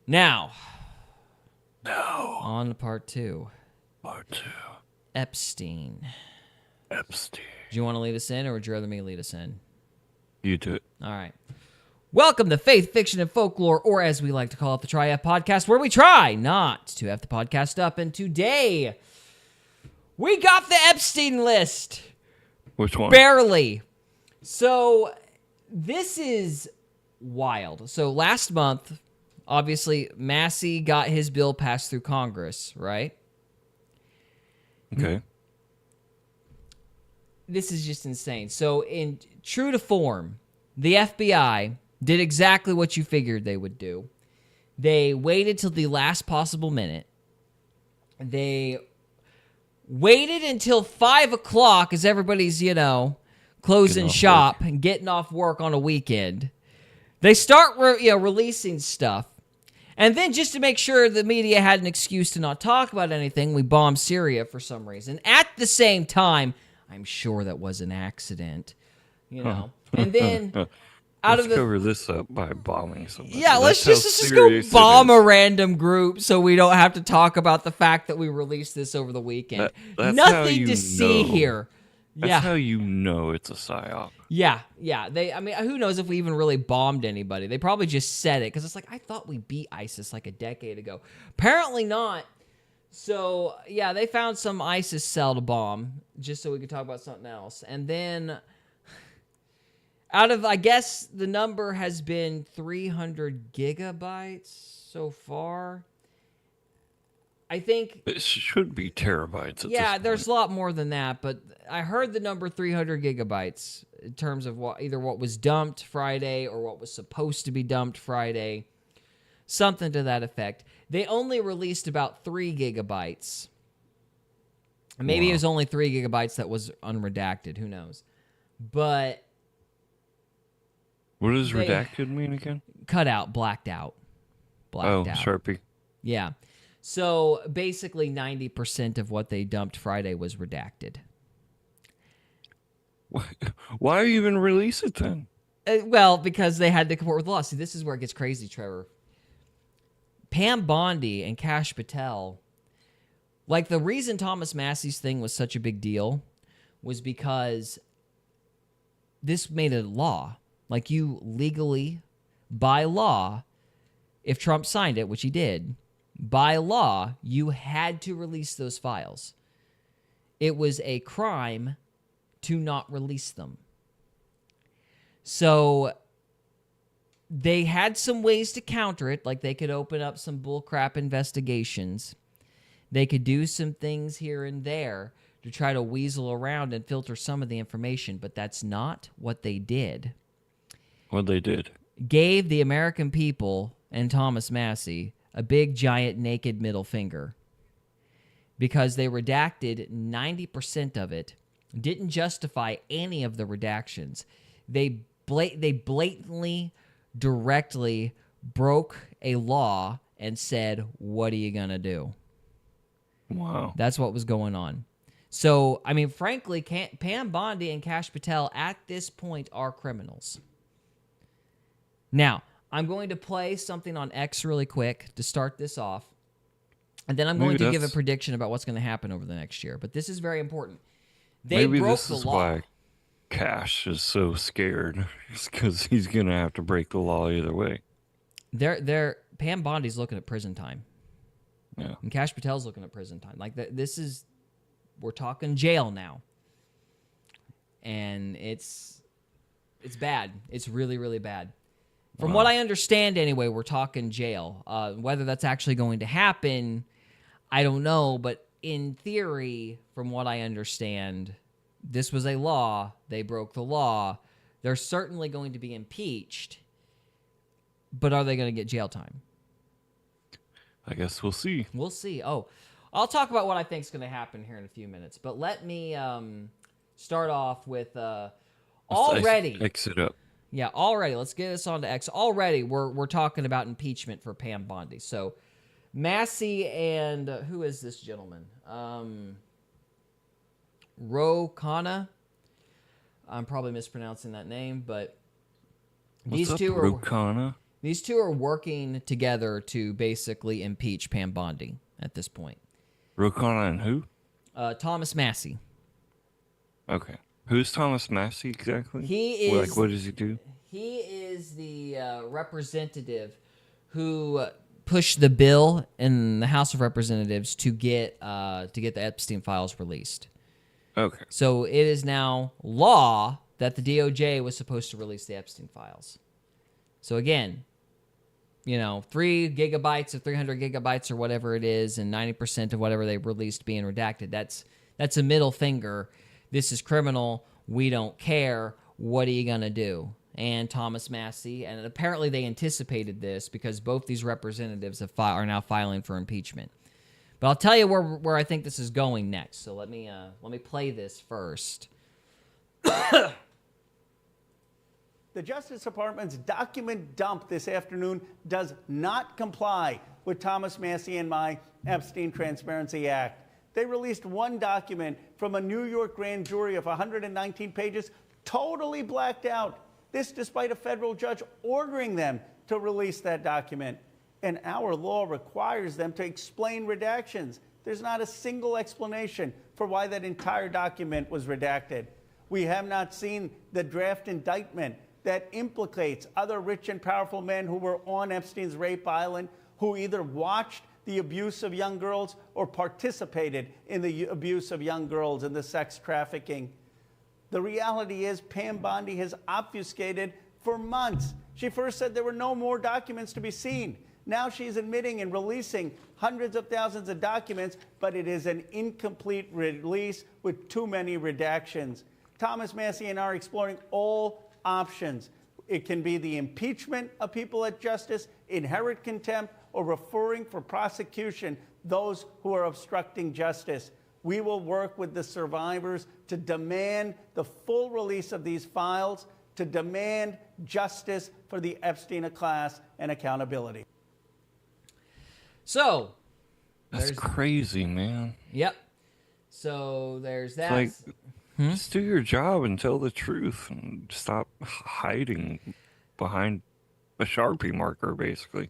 Now, on to part 2. Part 2. Epstein. Epstein. Do you want to lead us in, or would you rather me lead us in? You do it. All right. Welcome to Faith, Fiction, and Folklore, or as we like to call it, the Tri-F Podcast, where we try not to F the podcast up. And today, we got the Epstein List. Which one? Barely. So, this is wild. So, last month, obviously, Massey got his bill passed through Congress, right? Okay. This is just insane. So, in true to form, the FBI did exactly what you figured they would do. They waited till the last possible minute. They waited until 5 o'clock as everybody's, closing shop and getting off work on a weekend. They start releasing stuff. And then just to make sure the media had an excuse to not talk about anything, we bombed Syria for some reason. At the same time, I'm sure that was an accident, And then let's cover this up by bombing somebody. Yeah, let's just go bomb a random group so we don't have to talk about the fact that we released this over the weekend. That's Nothing to see here. That's how you know it's a psyop. Yeah. Who knows if we even really bombed anybody? They probably just said it because it's like, I thought we beat ISIS like a decade ago. Apparently not. So, yeah, they found some ISIS cell to bomb just so we could talk about something else. And then out of, I guess, the number has been 300 gigabytes so far. I think it should be terabytes. There's a lot more than that, but I heard the number 300 gigabytes in terms of either what was dumped Friday or what was supposed to be dumped Friday, something to that effect. They only released about 3 gigabytes. Maybe it was only 3 gigabytes that was unredacted. Who knows? But what does redacted mean again? Cut out, blacked out. Out. Sharpie. Yeah. So basically 90% of what they dumped Friday was redacted. Why even release it then? Well, because they had to comport with the law. See, this is where it gets crazy, Trevor. Pam Bondi and Kash Patel, like the reason Thomas Massey's thing was such a big deal was because this made a law. Like you legally, by law, if Trump signed it, which he did, by law, you had to release those files. It was a crime to not release them. So they had some ways to counter it, like they could open up some bullcrap investigations. They could do some things here and there to try to weasel around and filter some of the information, but that's not what they did. What they did? Gave the American people and Thomas Massey a big, giant, naked middle finger because they redacted 90% of it, didn't justify any of the redactions. They blatantly, directly broke a law and said, what are you going to do? Wow. That's what was going on. So, I mean, frankly, Pam Bondi and Kash Patel at this point are criminals. Now, I'm going to play something on X really quick to start this off, and then I'm going to give a prediction about what's going to happen over the next year. But this is very important. They broke the law. Maybe this is why Kash is so scared, because he's going to have to break the law either way. Pam Bondi's looking at prison time. Yeah. And Kash Patel's looking at prison time. Like, we're talking jail now. And it's bad. It's really, really bad. From what I understand, anyway, we're talking jail. Whether that's actually going to happen, I don't know. But in theory, from what I understand, this was a law. They broke the law. They're certainly going to be impeached. But are they going to get jail time? I guess we'll see. We'll see. Oh, I'll talk about what I think is going to happen here in a few minutes. But let me start off with already. Exit up. Yeah, already. Let's get this on to X. Already, we're talking about impeachment for Pam Bondi. So, Massey and who is this gentleman? Ro Khanna. I'm probably mispronouncing that name, but these two are working together to basically impeach Pam Bondi at this point. Ro Khanna and who? Thomas Massey. Okay. Who's Thomas Massey exactly? He is. Like, what does he do? He is the representative who pushed the bill in the House of Representatives to get the Epstein files released. Okay. So it is now law that the DOJ was supposed to release the Epstein files. So again, 3 gigabytes of 300 gigabytes or whatever it is, and 90% of whatever they released being redacted. That's a middle finger. This is criminal. We don't care. What are you going to do? and Thomas Massie, and apparently they anticipated this because both these representatives are now filing for impeachment. But I'll tell you where I think this is going next. So let me play this first. The Justice Department's document dump this afternoon does not comply with Thomas Massie and my Epstein Transparency Act. They released one document from a New York grand jury of 119 pages, totally blacked out. This despite a federal judge ordering them to release that document. And our law requires them to explain redactions. There's not a single explanation for why that entire document was redacted. We have not seen the draft indictment that implicates other rich and powerful men who were on Epstein's rape island, who either watched the abuse of young girls or participated in the abuse of young girls and the sex trafficking. The reality is Pam Bondi has obfuscated for months. She first said there were no more documents to be seen. Now she's admitting and releasing hundreds of thousands of documents, but it is an incomplete release with too many redactions. Thomas Massie and I are exploring all options. It can be the impeachment of people at justice, inherent contempt, or referring for prosecution those who are obstructing justice. We will work with the survivors to demand the full release of these files, to demand justice for the Epstein class and accountability. So, That's crazy, man. Yep. So there's that. It's like, just do your job and tell the truth and stop hiding behind a Sharpie marker, basically.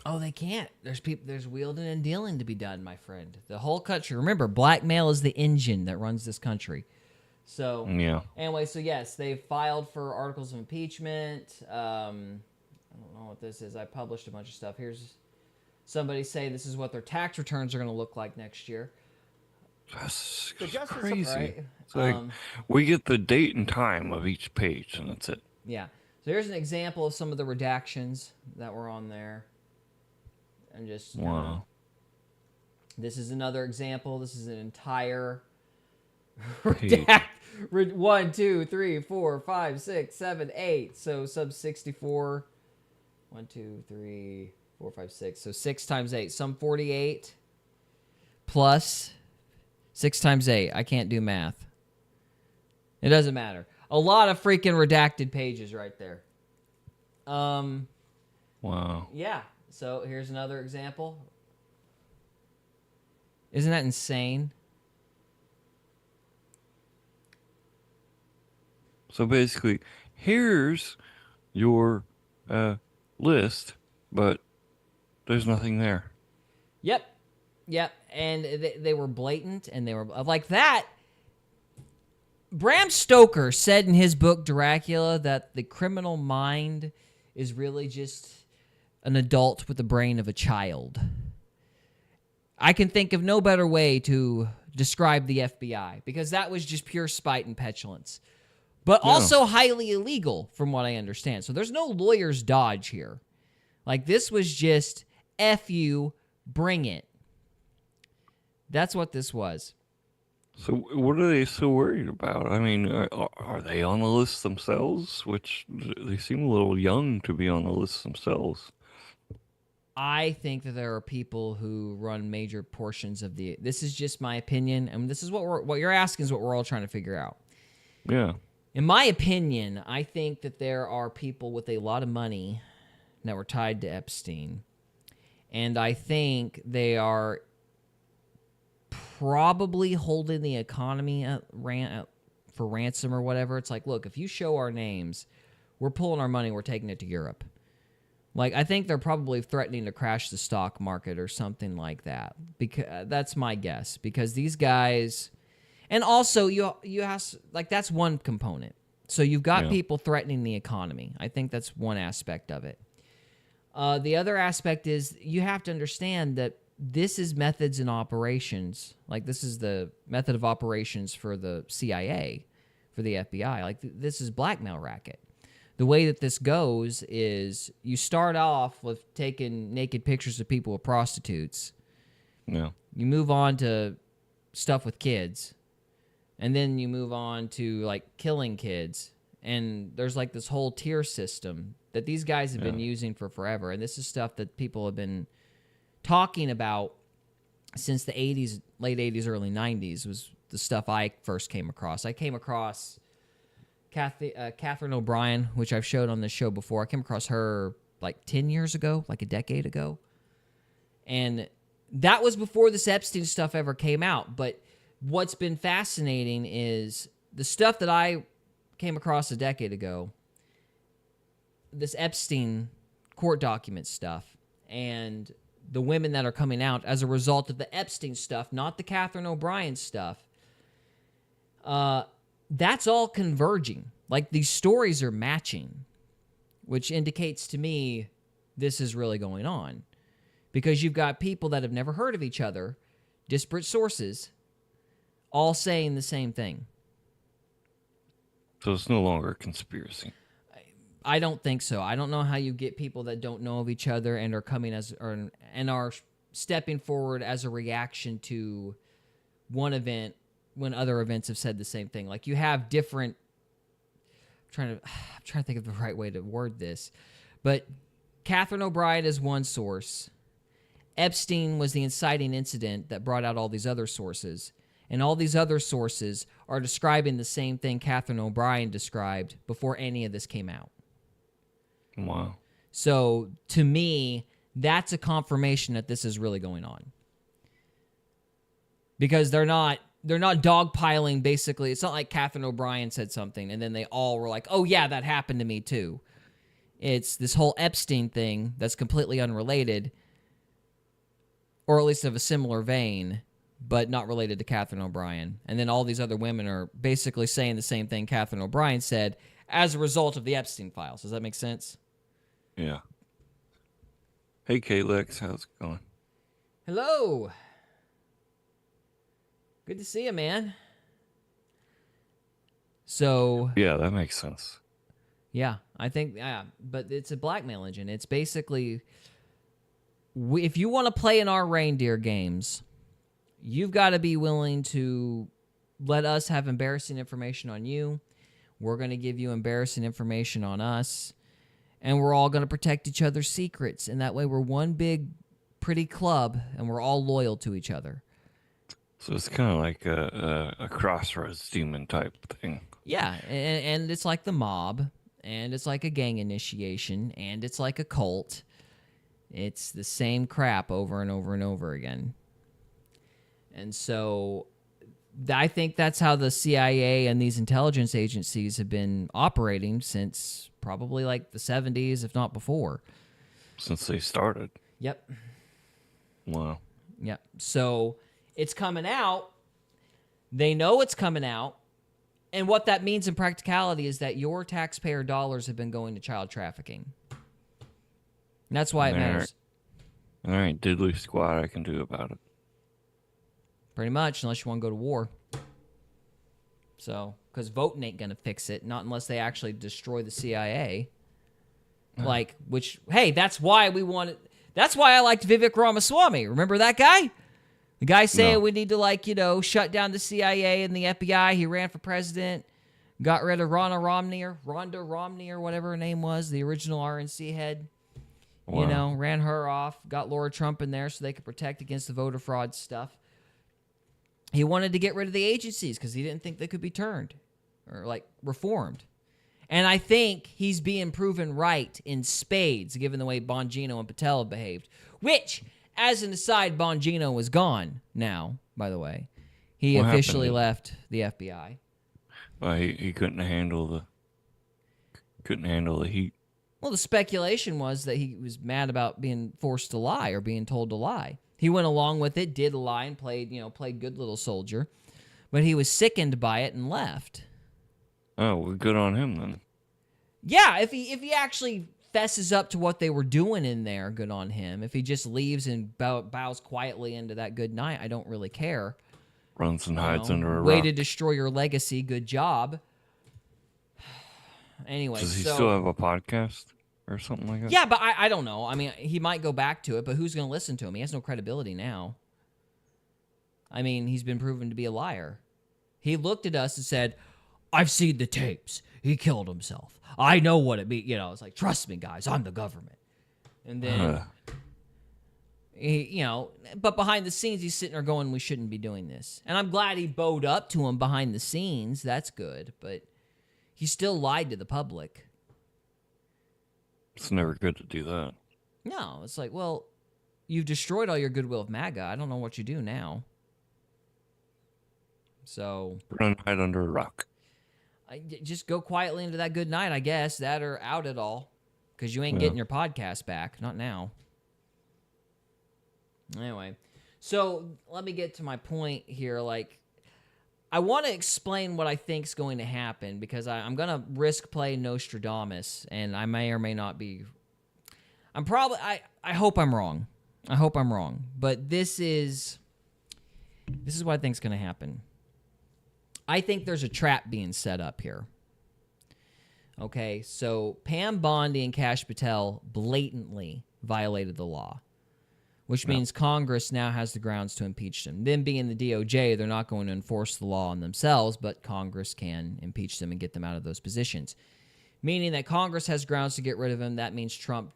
Oh, they can't. There's wielding and dealing to be done, my friend. The whole country. Remember, blackmail is the engine that runs this country. So, yeah. Anyway, so yes, they filed for articles of impeachment. I don't know what this is. I published a bunch of stuff. Here's somebody say this is what their tax returns are going to look like next year. That's The Justice crazy. Right? It's like we get the date and time of each page, and that's it. Yeah. So here's an example of some of the redactions that were on there. And just Wow. This is another example. This is an entire Page. 1, 2, 3, 4, 5, 6, 7, 8. So sub 64. 1, 2, 3, 4, 5, 6. So 6 times 8. Some 48 plus 6 times 8. I can't do math. It doesn't matter. A lot of freaking redacted pages right there. Wow. Yeah. So here's another example. Isn't that insane? So basically, here's your list, but there's nothing there. Yep. And they were blatant, and they were like that. Bram Stoker said in his book Dracula that the criminal mind is really just an adult with the brain of a child. I can think of no better way to describe the FBI, because that was just pure spite and petulance. But also highly illegal, from what I understand. So there's no lawyer's dodge here. Like, this was just, F you, bring it. That's what this was. So what are they so worried about? I mean, are they on the list themselves? Which they seem a little young to be on the list themselves. I think that there are people who run major portions of the... This is just my opinion, and this is what you're asking is what we're all trying to figure out. Yeah. In my opinion, I think that there are people with a lot of money that were tied to Epstein, and I think they are probably holding the economy for ransom or whatever. It's like, look, if you show our names, we're pulling our money, we're taking it to Europe. Like, I think they're probably threatening to crash the stock market or something like that. Because that's my guess. Because these guys, and also you ask, like, that's one component. So you've got people threatening the economy. I think that's one aspect of it. The other aspect is you have to understand that this is methods and operations. Like, this is the method of operations for the CIA, for the FBI. Like, this is blackmail racket. The way that this goes is you start off with taking naked pictures of people with prostitutes. Yeah. You move on to stuff with kids. And then you move on to, like, killing kids And there's like this whole tier system that these guys have been using for forever. And this is stuff that people have been talking about since the 80s, late 80s, early 90s was the stuff I first came across. I came across Catherine O'Brien, which I've showed on this show before. I came across her like 10 years ago, like a decade ago. And that was before this Epstein stuff ever came out. But what's been fascinating is the stuff that I came across a decade ago, this Epstein court document stuff, and the women that are coming out as a result of the Epstein stuff, not the Catherine O'Brien stuff, that's all converging. Like, these stories are matching, which indicates to me this is really going on. Because you've got people that have never heard of each other, disparate sources, all saying the same thing. So it's no longer a conspiracy. I don't think so. I don't know how you get people that don't know of each other and are coming and are stepping forward as a reaction to one event when other events have said the same thing. Like, you have different. I'm trying to think of the right way to word this, but Catherine O'Brien is one source. Epstein was the inciting incident that brought out all these other sources. And all these other sources are describing the same thing Catherine O'Brien described before any of this came out. Wow. So, to me, that's a confirmation that this is really going on. Because they're not dogpiling, basically. It's not like Catherine O'Brien said something and then they all were like, oh yeah, that happened to me too. It's this whole Epstein thing that's completely unrelated, or at least of a similar vein, but not related to Catherine O'Brien. And then all these other women are basically saying the same thing Catherine O'Brien said as a result of the Epstein files. Does that make sense? Yeah. Hey, K-Lex, how's it going? Hello. Good to see you, man. So... Yeah, that makes sense. Yeah, I think, but it's a blackmail engine. It's basically, if you want to play in our reindeer games, you've got to be willing to let us have embarrassing information on you. We're going to give you embarrassing information on us. And we're all going to protect each other's secrets. And that way we're one big, pretty club, and we're all loyal to each other. So it's kind of like a crossroads demon type thing. Yeah, and it's like the mob, and it's like a gang initiation, and it's like a cult. It's the same crap over and over and over again. And so I think that's how the CIA and these intelligence agencies have been operating since probably like the 70s, if not before. Since they started. Yep. Wow. Yep. So it's coming out. They know it's coming out. And what that means in practicality is that your taxpayer dollars have been going to child trafficking. And that's why it matters. There ain't diddly squat I can do about it. Pretty much, unless you want to go to war. So, because voting ain't going to fix it, not unless they actually destroy the CIA. Like, which, hey, that's why I liked Vivek Ramaswamy. Remember that guy? The guy saying we need to, shut down the CIA and the FBI. He ran for president, got rid of Rhonda Romney, or whatever her name was, the original RNC head. Wow. Ran her off, got Laura Trump in there so they could protect against the voter fraud stuff. He wanted to get rid of the agencies because he didn't think they could be turned or, reformed. And I think he's being proven right in spades, given the way Bongino and Patel have behaved. Which, as an aside, Bongino is gone now, by the way. He officially left the FBI. Well, he couldn't handle the heat. Well, the speculation was that he was mad about being forced to lie or being told to lie. He went along with it, did lie, and played good little soldier. But he was sickened by it and left. Oh, well, good on him then. Yeah, if he actually fesses up to what they were doing in there, good on him. If he just leaves and bows quietly into that good night, I don't really care. Runs and hides under a way rock. to destroy your legacy. Good job. Anyway, Does he still have a podcast or something like that? Yeah, but I don't know. I mean, he might go back to it, but who's going to listen to him? He has no credibility now. I mean, he's been proven to be a liar. He looked at us and said, I've seen the tapes. He killed himself. I know what it means. It's like, trust me, guys, I'm the government. And then, but behind the scenes, he's sitting there going, we shouldn't be doing this. And I'm glad he bowed up to him behind the scenes. That's good. But he still lied to the public. It's never good to do that. No, it's like, well, you've destroyed all your goodwill of MAGA. I don't know what you do now. So Run hide under a rock. Just go quietly into that good night, I guess. That or out it all. Because you ain't getting your podcast back. Not now. Anyway. So let me get to my point here. Like, I want to explain what I think is going to happen. Because I'm going to risk play Nostradamus. And I may or may not be. I hope I'm wrong. I hope I'm wrong. But this is what I think is going to happen. I think there's a trap being set up here. Okay, so Pam Bondi and Kash Patel blatantly violated the law, which means Congress now has the grounds to impeach them. Them being the DOJ, they're not going to enforce the law on themselves, but Congress can impeach them and get them out of those positions. Meaning that Congress has grounds to get rid of them. That means Trump.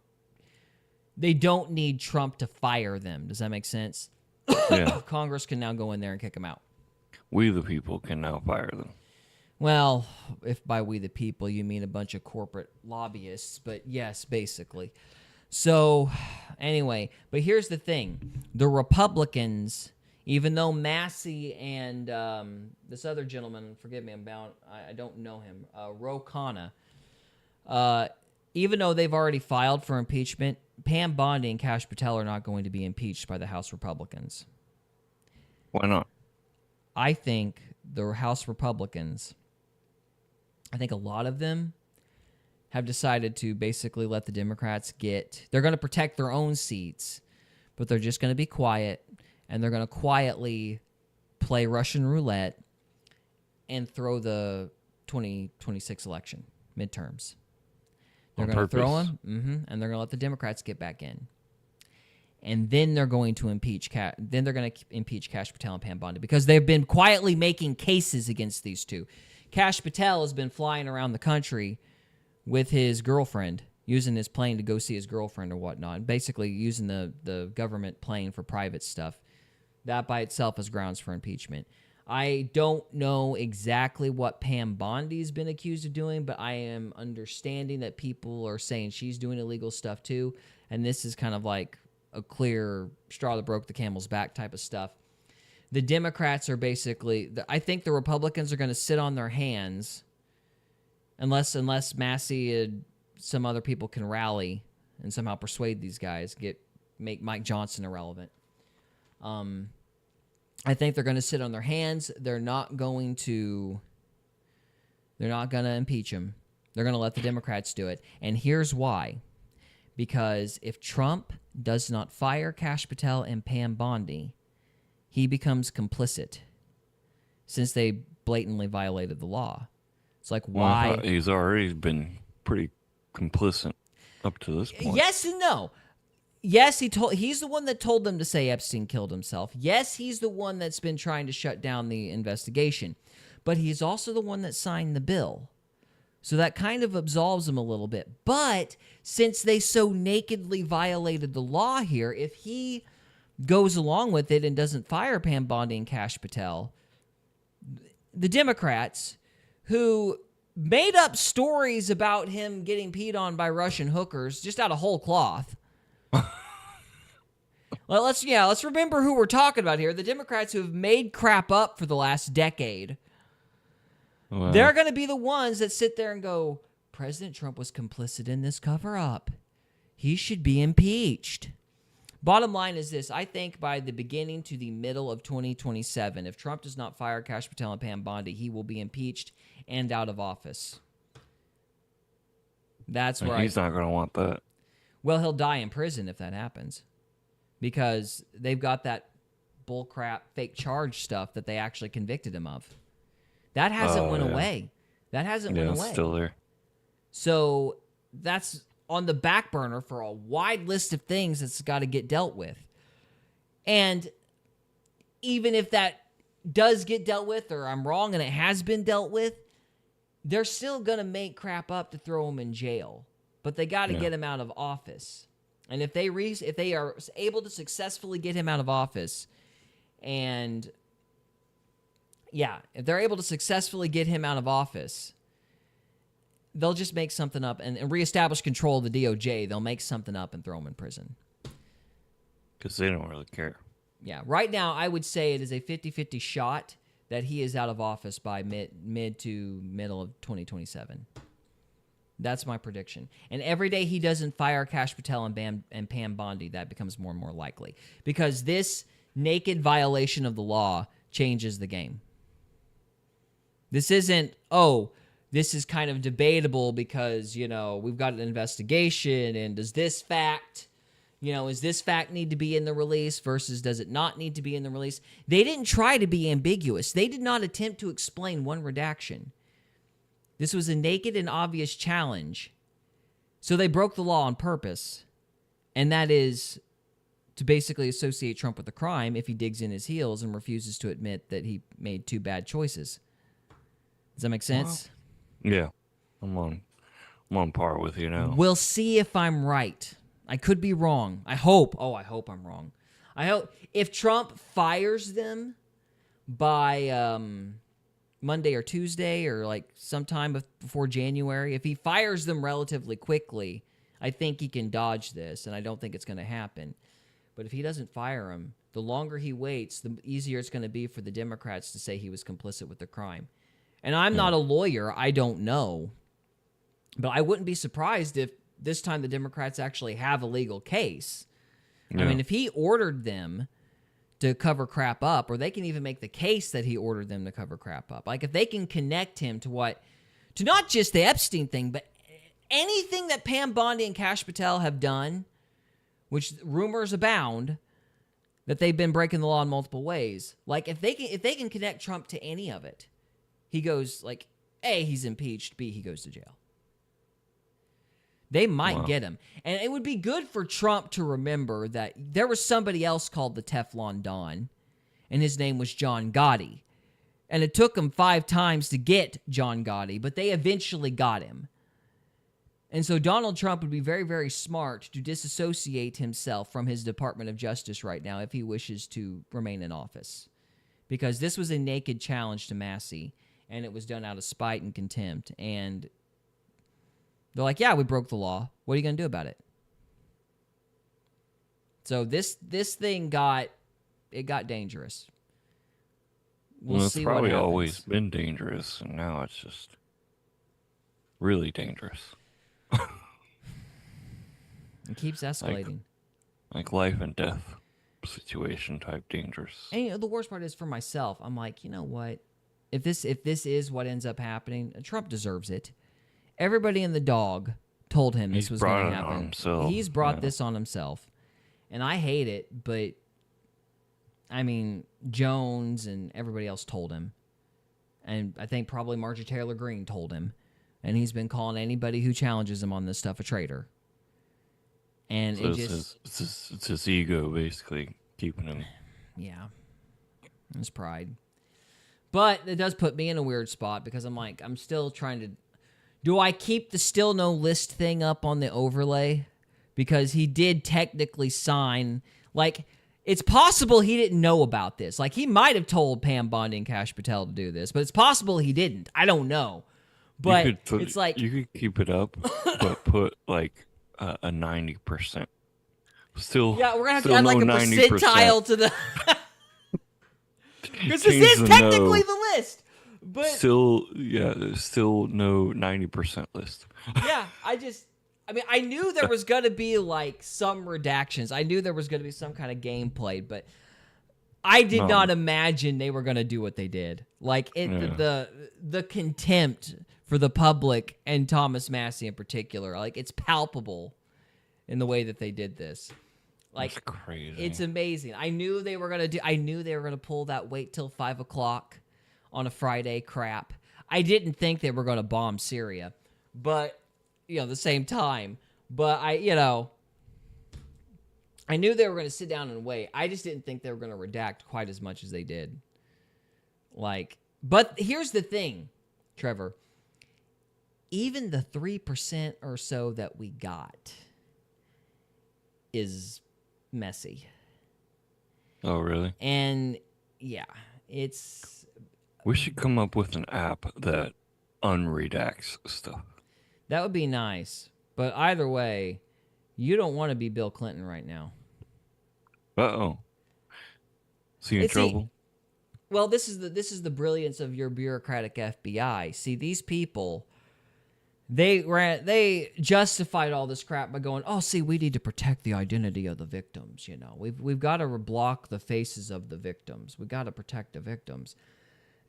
They don't need Trump to fire them. Does that make sense? Yeah. Congress can now go in there and kick them out. We the people can now fire them. Well, if by we the people you mean a bunch of corporate lobbyists, but yes, basically. So, anyway, but here's the thing. The Republicans, even though Massey and this other gentleman, forgive me, I don't know him, Ro Khanna, even though they've already filed for impeachment, Pam Bondi and Kash Patel are not going to be impeached by the House Republicans. Why not? I think the House Republicans, I think a lot of them have decided to basically let the Democrats they're going to protect their own seats, but they're just going to be quiet, and they're going to quietly play Russian roulette and throw the 2026 election, midterms. They're going to throw them, and they're going to let the Democrats get back in. And then they're going to impeach Kash Patel and Pam Bondi because they've been quietly making cases against these two. Kash Patel has been flying around the country with his girlfriend, using his plane to go see his girlfriend or whatnot, and basically using the government plane for private stuff. That by itself is grounds for impeachment. I don't know exactly what Pam Bondi's been accused of doing, but I am understanding that people are saying she's doing illegal stuff too, and this is kind of like a clear straw that broke the camel's back type of stuff. The Democrats are basically, I think the Republicans are going to sit on their hands unless Massey and some other people can rally and somehow persuade these guys, make Mike Johnson irrelevant. I think they're going to sit on their hands. They're not going to impeach him. They're going to let the Democrats do it. And here's why. Because if Trump does not fire Kash Patel and Pam Bondi, he becomes complicit since they blatantly violated the law. It's like, why? Well, he's already been pretty complicit up to this point. Yes and no. Yes, he's the one that told them to say Epstein killed himself. Yes, he's the one that's been trying to shut down the investigation. But he's also the one that signed the bill. So that kind of absolves him a little bit. But since they so nakedly violated the law here, if he goes along with it and doesn't fire Pam Bondi and Kash Patel, the Democrats, who made up stories about him getting peed on by Russian hookers just out of whole cloth. Well, let's remember who we're talking about here. The Democrats who have made crap up for the last decade. Well, They're going to be the ones that sit there and go, President Trump was complicit in this cover-up. He should be impeached. Bottom line is this. I think by the beginning to the middle of 2027, if Trump does not fire Kash Patel and Pam Bondi, he will be impeached and out of office. That's where he's not going to want that. Well, he'll die in prison if that happens. Because they've got that bullcrap fake charge stuff that they actually convicted him of. That hasn't went away. That hasn't went away. It's still there. So that's on the back burner for a wide list of things that's got to get dealt with. And even if that does get dealt with, or I'm wrong and it has been dealt with, they're still going to make crap up to throw him in jail, but they got to get him out of office. And if they are able to successfully get him out of office, and if they're able to successfully get him out of office, they'll just make something up and reestablish control of the DOJ. They'll make something up and throw him in prison. Because they don't really care. Yeah, right now I would say it is a 50-50 shot that he is out of office by mid to middle of 2027. That's my prediction. And every day he doesn't fire Kash Patel and Pam Bondi, that becomes more and more likely. Because this naked violation of the law changes the game. This isn't, this is kind of debatable because, we've got an investigation, and does this fact need to be in the release versus does it not need to be in the release? They didn't try to be ambiguous. They did not attempt to explain one redaction. This was a naked and obvious challenge. So they broke the law on purpose. And that is to basically associate Trump with a crime if he digs in his heels and refuses to admit that he made two bad choices. Does that make sense? Well, yeah. I'm on par with you now. We'll see if I'm right. I could be wrong. I hope I'm wrong. I hope if Trump fires them by Monday or Tuesday or like sometime before January, if he fires them relatively quickly, I think he can dodge this, and I don't think it's going to happen. But if he doesn't fire him, the longer he waits, the easier it's going to be for the Democrats to say he was complicit with the crime. And I'm not a lawyer. I don't know. But I wouldn't be surprised if this time the Democrats actually have a legal case. Yeah. I mean, if he ordered them to cover crap up, or they can even make the case that he ordered them to cover crap up. Like if they can connect him to not just the Epstein thing, but anything that Pam Bondi and Kash Patel have done, which rumors abound that they've been breaking the law in multiple ways. Like if they can connect Trump to any of it, he goes like, A, he's impeached, B, he goes to jail. They might get him. And it would be good for Trump to remember that there was somebody else called the Teflon Don, and his name was John Gotti. And it took him 5 times to get John Gotti, but they eventually got him. And so Donald Trump would be very, very smart to disassociate himself from his Department of Justice right now if he wishes to remain in office. Because this was a naked challenge to Massey, and it was done out of spite and contempt. And they're like, yeah, we broke the law. What are you going to do about it? So this thing got dangerous. We'll see what happens. It's probably always been dangerous, and now it's just really dangerous. It keeps escalating. Like life and death situation type dangerous. And the worst part is for myself, I'm like, you know what? If this is what ends up happening, Trump deserves it. Everybody in the dog told him this was going to happen. He's brought this on himself. And I hate it, but I mean, Jones and everybody else told him. And I think probably Marjorie Taylor Greene told him. And he's been calling anybody who challenges him on this stuff a traitor. And so it's his ego basically keeping him. Yeah. His pride. But it does put me in a weird spot because I'm still trying to... Do I keep the still no list thing up on the overlay? Because he did technically sign... Like, it's possible he didn't know about this. Like, he might have told Pam Bondi and Kash Patel to do this, but it's possible he didn't. I don't know. But it's like... You could keep it up, but put, like, a 90%. Still... Yeah, we're going to have to add, like, a percentile to the... Because this is technically the list. But still no 90% list. Yeah, I knew there was going to be like some redactions. I knew there was going to be some kind of gameplay, but I did not imagine they were going to do what they did. Like the contempt for the public and Thomas Massey in particular, like it's palpable in the way that they did this. Like, that's crazy. It's amazing. I knew they were going to pull that wait till 5 o'clock on a Friday crap. I didn't think they were going to bomb Syria, but, the same time. But I knew they were going to sit down and wait. I just didn't think they were going to redact quite as much as they did. Like, but here's the thing, Trevor. even the 3% or so that we got is messy. Oh, really? And yeah, it's... We should come up with an app that unredacts stuff. That would be nice. But either way, you don't want to be Bill Clinton right now. Uh-oh. Is he in trouble? Well, this is the brilliance of your bureaucratic FBI. See, these people, they justified all this crap by going, "Oh, see, we need to protect the identity of the victims. You know, we've got to block the faces of the victims. We got to protect the victims."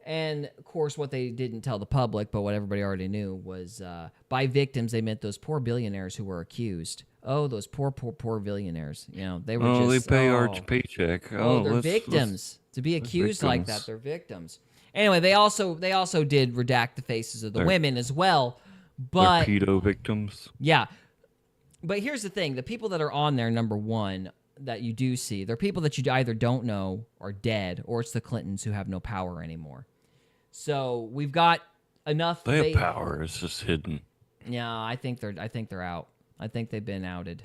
And of course, what they didn't tell the public, but what everybody already knew, was by victims they meant those poor billionaires who were accused. Oh, those poor billionaires. You know, they were they pay our paycheck. They're victims. To be accused like that, they're victims. Anyway, they also did redact the faces of the women as well. But they're pedo victims. Yeah. But here's the thing. The people that are on there, number one, that you do see, they're people that you either don't know are dead, or it's the Clintons who have no power anymore. So we've got enough. They have power. It's just hidden. Yeah, I think they're out. I think they've been outed.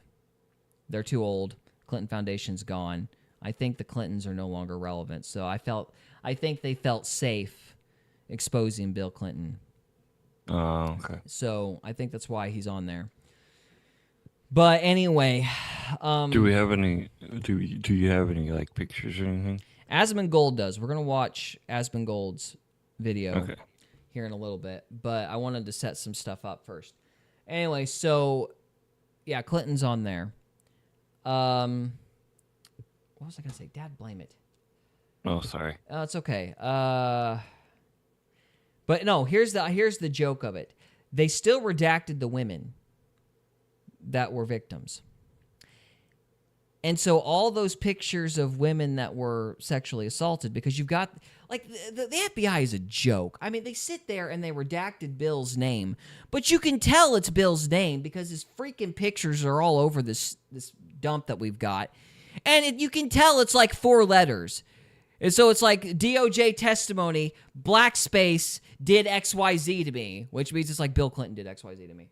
They're too old. Clinton Foundation's gone. I think the Clintons are no longer relevant. So I think they felt safe exposing Bill Clinton. Oh, okay. So I think that's why he's on there. But anyway, do we have any? Do you have any like pictures or anything? Asmongold does. We're gonna watch Asmongold's video here in a little bit, but I wanted to set some stuff up first. Anyway, so yeah, Clinton's on there. What was I gonna say? Dad, blame it. Oh, sorry. It's okay. But no, here's the joke of it. They still redacted the women that were victims. And so all those pictures of women that were sexually assaulted, because you've got, like, the FBI is a joke. I mean, they sit there and they redacted Bill's name, but you can tell it's Bill's name because his freaking pictures are all over this dump that we've got. And you can tell it's like 4 letters. And so it's like DOJ testimony, black space, did XYZ to me, which means it's like Bill Clinton did XYZ to me.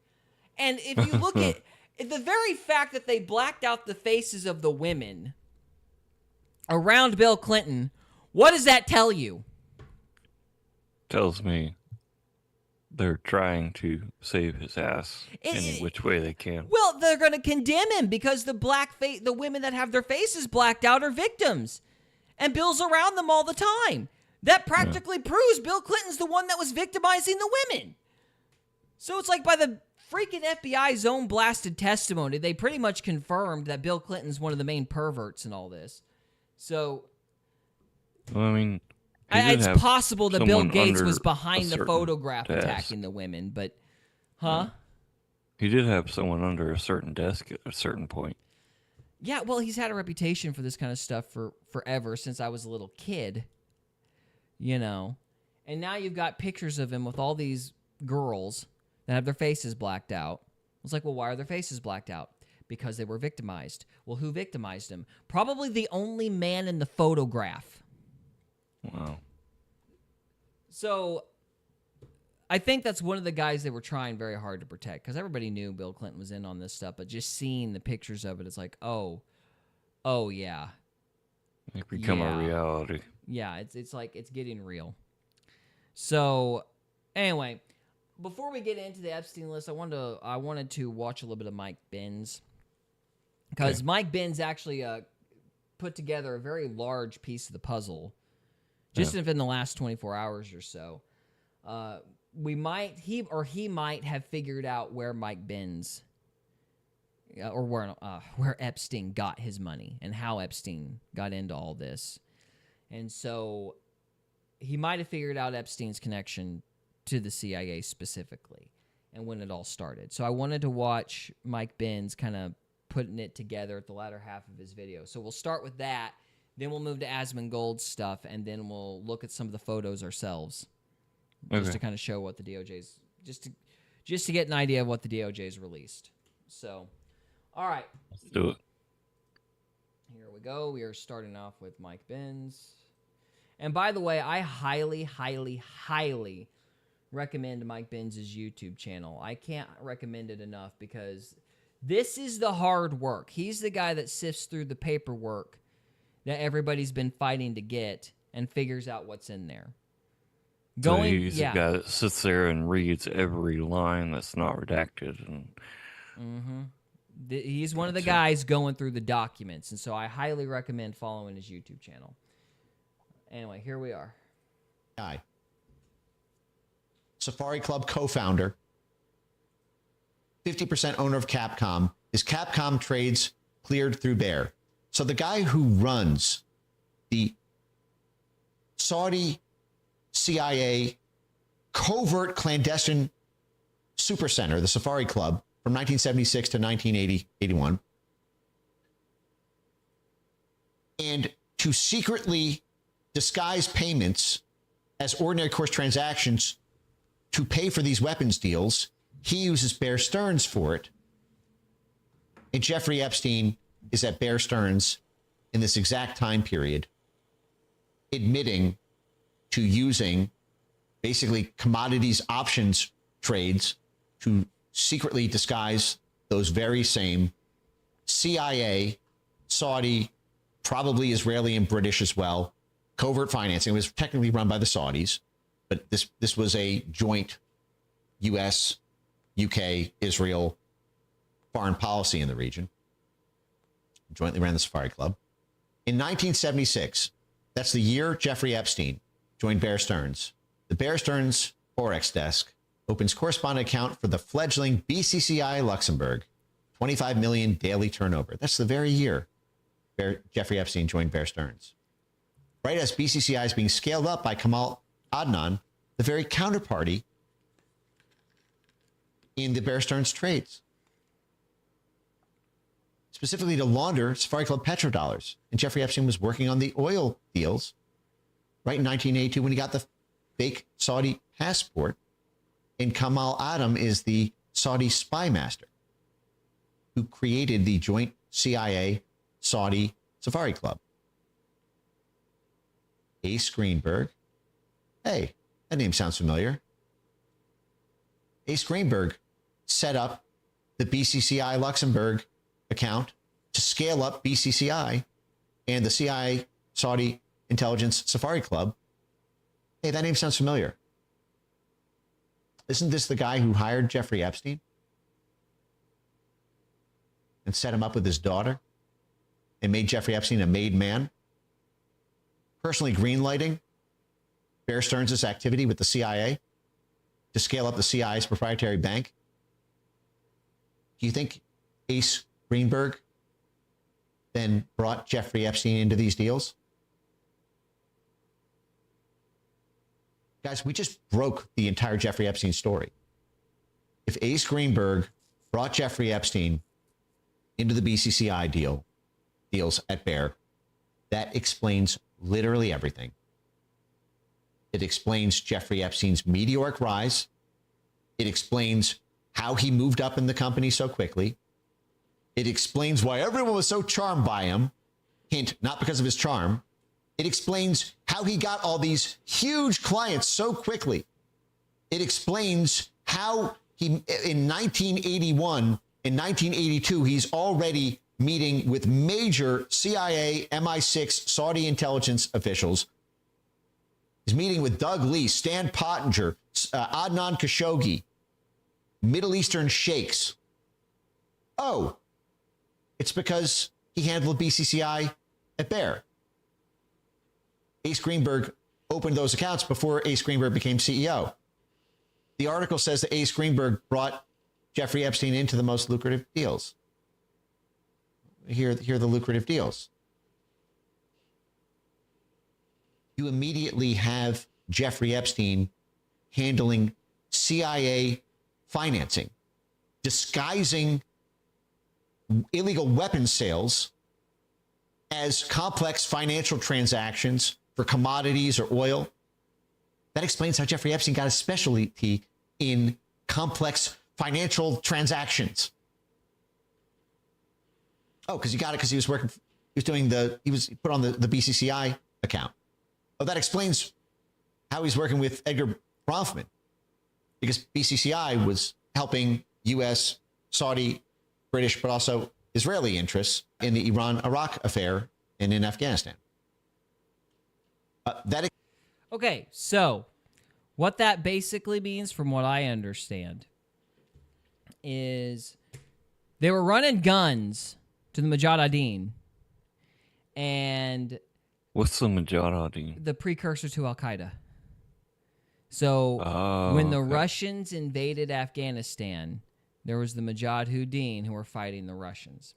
And if you look at the very fact that they blacked out the faces of the women around Bill Clinton, what does that tell you? Tells me they're trying to save his ass any which way they can. Well, they're going to condemn him because the women that have their faces blacked out are victims. And Bill's around them all the time. That practically proves Bill Clinton's the one that was victimizing the women. So it's like by the freaking FBI's own blasted testimony, they pretty much confirmed that Bill Clinton's one of the main perverts in all this. So, well, I mean, it's possible that Bill Gates was behind the photograph attacking the women, but, He did have someone under a certain desk at a certain point. Yeah, well, he's had a reputation for this kind of stuff for forever, since I was a little kid, you know. And now you've got pictures of him with all these girls that have their faces blacked out. It's like, well, why are their faces blacked out? Because they were victimized. Well, who victimized them? Probably the only man in the photograph. Wow. So I think that's one of the guys they were trying very hard to protect, because everybody knew Bill Clinton was in on this stuff, but just seeing the pictures of it, it's like, oh yeah. It's become a reality. Yeah, it's like it's getting real. So anyway, before we get into the Epstein list, I wanted to watch a little bit of Mike Benz, because Mike Benz actually put together a very large piece of the puzzle just in the last 24 hours or so. He might have figured out where Mike Benz or where Epstein got his money and how Epstein got into all this. And so he might have figured out Epstein's connection to the CIA specifically and when it all started. So I wanted to watch Mike Benz kind of putting it together at the latter half of his video. So we'll start with that, then we'll move to Asmongold's stuff, and then we'll look at some of the photos ourselves. Just to kind of show what the DOJ's, just to get an idea of what the DOJ's released. So, all right. Let's do it. Here we go. We are starting off with Mike Benz. And by the way, I highly, highly, highly recommend Mike Benz's YouTube channel. I can't recommend it enough because this is the hard work. He's the guy that sifts through the paperwork that everybody's been fighting to get and figures out what's in there. So he's the guy that sits there and reads every line that's not redacted. And He's one of the guys going through the documents, and so I highly recommend following his YouTube channel. Anyway, here we are. Guy. Safari Club co-founder, 50% owner of Capcom. His Capcom trades cleared through Bear. So the guy who runs the Saudi CIA covert clandestine supercenter, the Safari Club, from 1976 to 1981, and to secretly disguise payments as ordinary course transactions to pay for these weapons deals, he uses Bear Stearns for it. And Jeffrey Epstein is at Bear Stearns in this exact time period, admitting to using basically commodities options trades to secretly disguise those very same CIA, Saudi, probably Israeli and British as well, covert financing. It was technically run by the Saudis, but this was a joint U.S., UK, Israel foreign policy in the region. Jointly ran the Safari Club. In 1976, that's the year Jeffrey Epstein joined Bear Stearns. The Bear Stearns Forex desk opens correspondent account for the fledgling BCCI Luxembourg, 25 million daily turnover. That's the very year Jeffrey Epstein joined Bear Stearns. Right as BCCI is being scaled up by Kamal Adnan, the very counterparty in the Bear Stearns trades, specifically to launder Safari Club petrodollars. And Jeffrey Epstein was working on the oil deals right in 1982 when he got the fake Saudi passport. And Kamal Adam is the Saudi spy master who created the joint CIA-Saudi Safari Club. Ace Greenberg. Hey, that name sounds familiar. Ace Greenberg set up the BCCI Luxembourg account to scale up BCCI and the CIA Saudi Intelligence Safari Club. Hey, that name sounds familiar. Isn't this the guy who hired Jeffrey Epstein and set him up with his daughter and made Jeffrey Epstein a made man? Personally greenlighting Bear Stearns' activity with the CIA to scale up the CIA's proprietary bank? Do you think Ace Greenberg then brought Jeffrey Epstein into these deals? Guys, we just broke the entire Jeffrey Epstein story. If Ace Greenberg brought Jeffrey Epstein into the BCCI deals at Bear, that explains literally everything. It explains Jeffrey Epstein's meteoric rise. It explains how he moved up in the company so quickly. It explains why everyone was so charmed by him. Hint, not because of his charm. It explains how he got all these huge clients so quickly. It explains how he, in 1981 and 1982, he's already meeting with major CIA, MI6, Saudi intelligence officials. He's meeting with Doug Lee, Stan Pottinger, Adnan Khashoggi, Middle Eastern sheikhs. Oh, it's because he handled BCCI at Bear. Ace Greenberg opened those accounts before Ace Greenberg became CEO. The article says that Ace Greenberg brought Jeffrey Epstein into the most lucrative deals. Here are the lucrative deals. You immediately have Jeffrey Epstein handling CIA financing, disguising illegal weapons sales as complex financial transactions for commodities or oil. That explains how Jeffrey Epstein got a specialty in complex financial transactions. Oh, because he got it because he was working, he was put on the BCCI account. Oh, that explains how he's working with Edgar Bronfman because BCCI was helping U.S., Saudi, British, but also Israeli interests in the Iran-Iraq affair and in Afghanistan. Okay, so what that basically means, from what I understand, is they were running guns to the Mujahideen, and What's the Mujahideen? the precursor to Al-Qaeda. So when the Russians invaded Afghanistan, there was the Mujahideen who were fighting the Russians.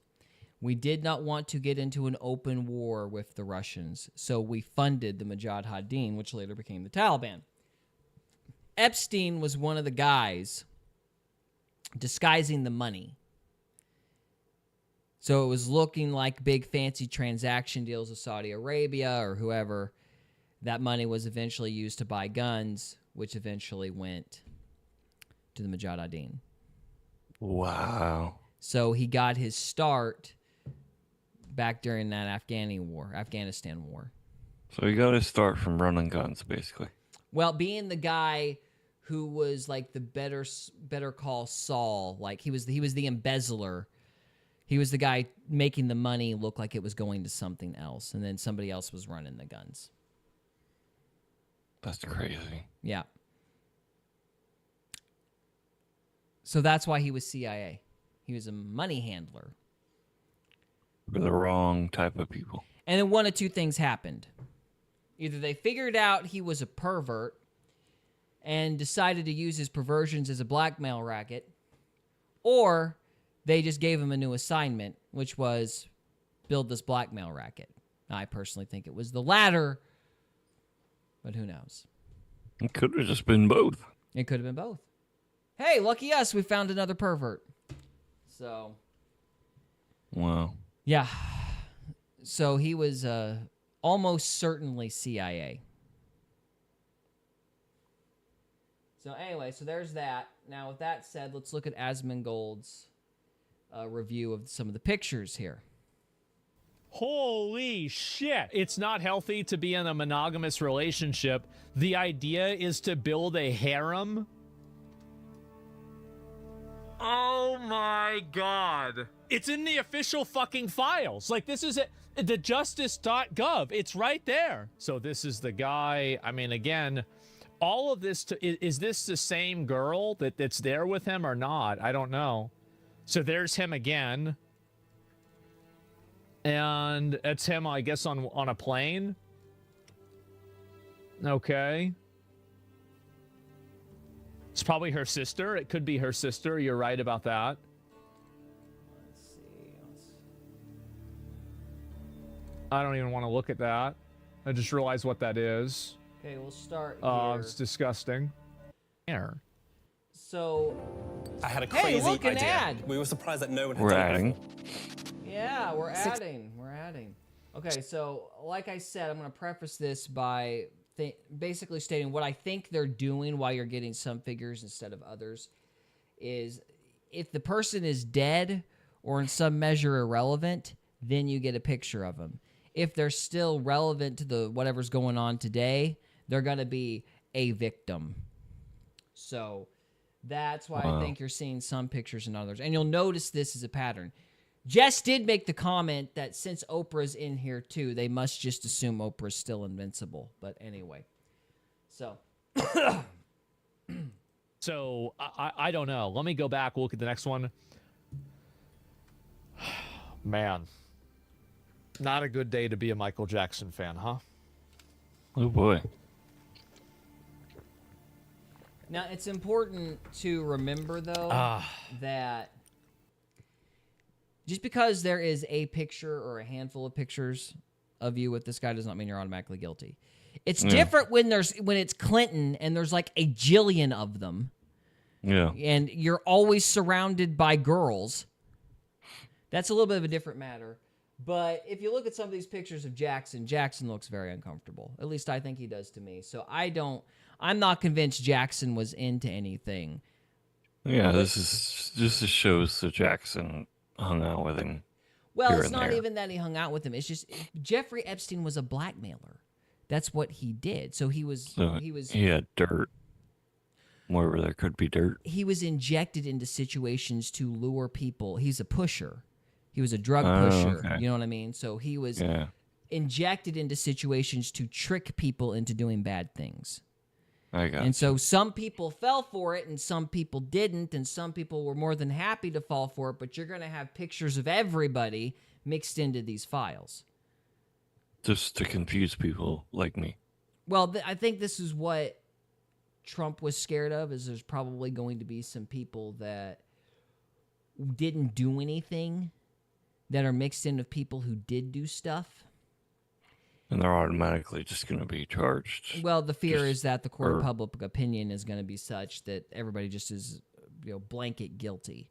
We did not want to get into an open war with the Russians, so we funded the Mujahideen, which later became the Taliban. Epstein was one of the guys disguising the money. So it was looking like big fancy transaction deals with Saudi Arabia or whoever. That money was eventually used to buy guns, which eventually went to the Mujahideen. Wow. So he got his start back during that Afghanistan war. So he got his start from running guns, basically. Well, being the guy who was like the Better Call Saul, like he was the embezzler. He was the guy making the money look like it was going to something else, and then somebody else was running the guns. That's crazy. Yeah. So that's why he was CIA. He was a money handler. For the wrong type of people. And then one of two things happened. Either they figured out he was a pervert and decided to use his perversions as a blackmail racket, or they just gave him a new assignment, which was build this blackmail racket. I personally think it was the latter, but who knows? It could have just been both. It could have been both. Hey, lucky us, we found another pervert. So. Wow. Yeah. So he was almost certainly CIA. So anyway, so there's that. Now, with that said, let's look at Asmongold's review of some of the pictures here. Holy shit. It's not healthy to be in a monogamous relationship. The idea is to build a harem. Oh my god. It's in the official fucking files. Like, this is the justice.gov. It's right there. So this is the guy. I mean, again, all of this, is this the same girl that's there with him or not? I don't know. So there's him again. And it's him, I guess, on a plane. Okay. It's probably her sister. It could be her sister. You're right about that. Let's see. I don't even want to look at that. I just realized what that is. Okay, we'll start here. It's disgusting. Here. So, I had a crazy look, an idea. ad. We were surprised that no one had We're done it adding. before. Yeah, we're adding. We're adding. Okay, so like I said, I'm going to preface this by basically stating what I think they're doing while you're getting some figures instead of others is if the person is dead or in some measure irrelevant, then you get a picture of them. If they're still relevant to the whatever's going on today, they're going to be a victim. So that's why I think you're seeing some pictures and others. And you'll notice this is a pattern. Jess did make the comment that since Oprah's in here too, they must just assume Oprah's still invincible. But anyway, so. So, I don't know. Let me go back, look at the next one. Man. Not a good day to be a Michael Jackson fan, huh? Oh, boy. Now, it's important to remember, though, that just because there is a picture or a handful of pictures of you with this guy does not mean you're automatically guilty. It's different when it's Clinton and there's like a jillion of them. Yeah. And you're always surrounded by girls. That's a little bit of a different matter. But if you look at some of these pictures of Jackson looks very uncomfortable. At least I think he does to me. So I'm not convinced Jackson was into anything. Yeah, this just shows that Jackson hung out with him. Well, here it's and not there. even that he hung out with him. It's just Jeffrey Epstein was a blackmailer. That's what he did. So he He had dirt. wherever there could be dirt. He was injected into situations to lure people. He's a pusher. He was a drug Oh, pusher. okay. You know what I mean? So he was Yeah. injected into situations to trick people into doing bad things. I got And so some people fell for it and some people didn't, and some people were more than happy to fall for it, but you're going to have pictures of everybody mixed into these files. Just to confuse people like me. Well, I think this is what Trump was scared of, is there's probably going to be some people that didn't do anything that are mixed in with people who did do stuff. And they're automatically just going to be charged. Well, the fear is that the court of public opinion is going to be such that everybody just is, blanket guilty.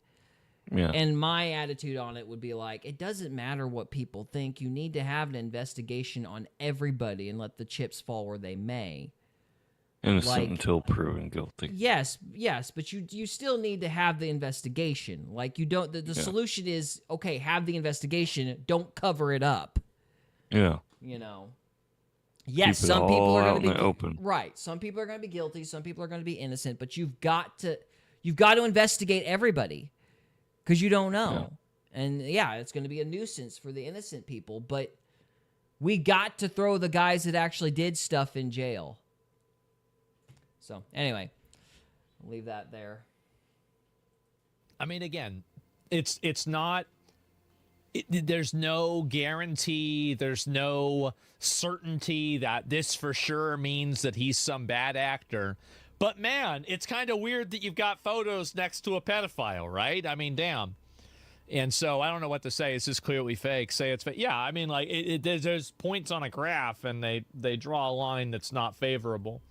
Yeah. And my attitude on it would be like, it doesn't matter what people think. You need to have an investigation on everybody and let the chips fall where they may. Innocent until proven guilty. Yes, but you still need to have the investigation. Like, you don't. The solution is, okay, have the investigation. Don't cover it up. Yeah. Yes, Keep it some people all are out going to in be the open. right. Some people are going to be guilty. Some people are going to be innocent. But you've got to investigate everybody, because you don't know. Yeah. And it's going to be a nuisance for the innocent people. But we got to throw the guys that actually did stuff in jail. So anyway, I'll leave that there. I mean, again, it's not. There's no guarantee, there's no certainty that this for sure means that he's some bad actor. But man, it's kind of weird that you've got photos next to a pedophile, right? I mean, damn. And so I don't know what to say. It's just clearly fake. Say it's fake. Yeah, I mean, like, there's points on a graph, and they draw a line that's not favorable.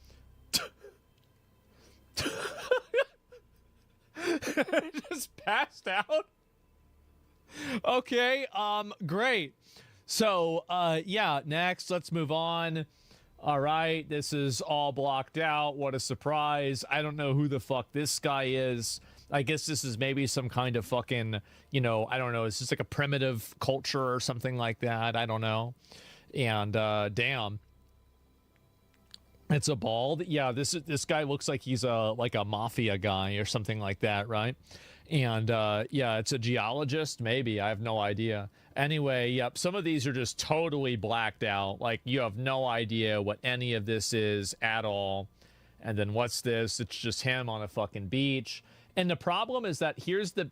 Just passed out. Okay, great. So, next, let's move on. All right, this is all blocked out. What a surprise. I don't know who the fuck this guy is. I guess this is maybe some kind of fucking, I don't know. It's just like a primitive culture or something like that. I don't know. And, damn. It's a bald. Yeah, this guy looks like he's a mafia guy or something like that, right? And it's a geologist, maybe. I have no idea. Anyway, yep, some of these are just totally blacked out. Like, you have no idea what any of this is at all. And then what's this? It's just him on a fucking beach. And the problem is that here's the...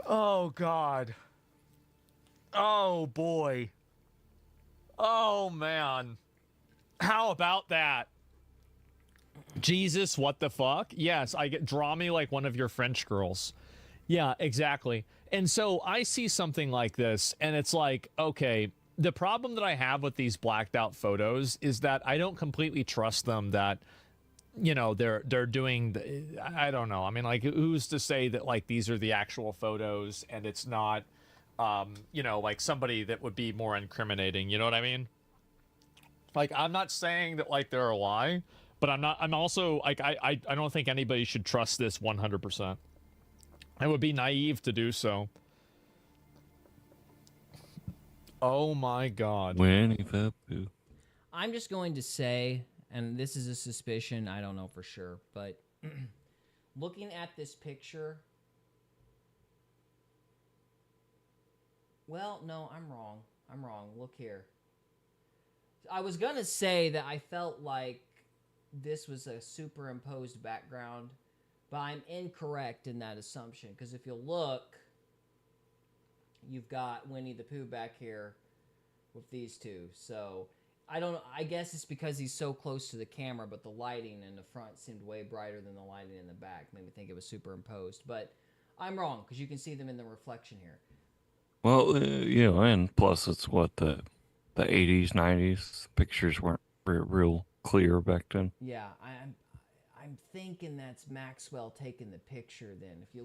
Oh, God. Oh, boy. Oh, man. How about that? Jesus, what the fuck? Yes, draw me like one of your French girls. Yeah, exactly. And so I see something like this, and it's like, okay, the problem that I have with these blacked out photos is that I don't completely trust them that, they're doing, I don't know. I mean, like, who's to say that, like, these are the actual photos and it's not, like somebody that would be more incriminating, you know what I mean? Like, I'm not saying that, like, they're a lie, but I'm also, like, I don't think anybody should trust this 100%. It would be naive to do so. Oh my God. Winnie the Pooh. I'm just going to say, and this is a suspicion, I don't know for sure, but looking at this picture, well, no, I'm wrong. Look here. I was going to say that I felt like this was a superimposed background, but I'm incorrect in that assumption, because if you look, you've got Winnie the Pooh back here with these two. So I guess it's because he's so close to the camera, but the lighting in the front seemed way brighter than the lighting in the back. Made me think it was superimposed, but I'm wrong, because you can see them in the reflection here. Well, and plus it's what the 80s, 90s pictures weren't real clear back then. Yeah, I'm thinking that's Maxwell taking the picture then. If you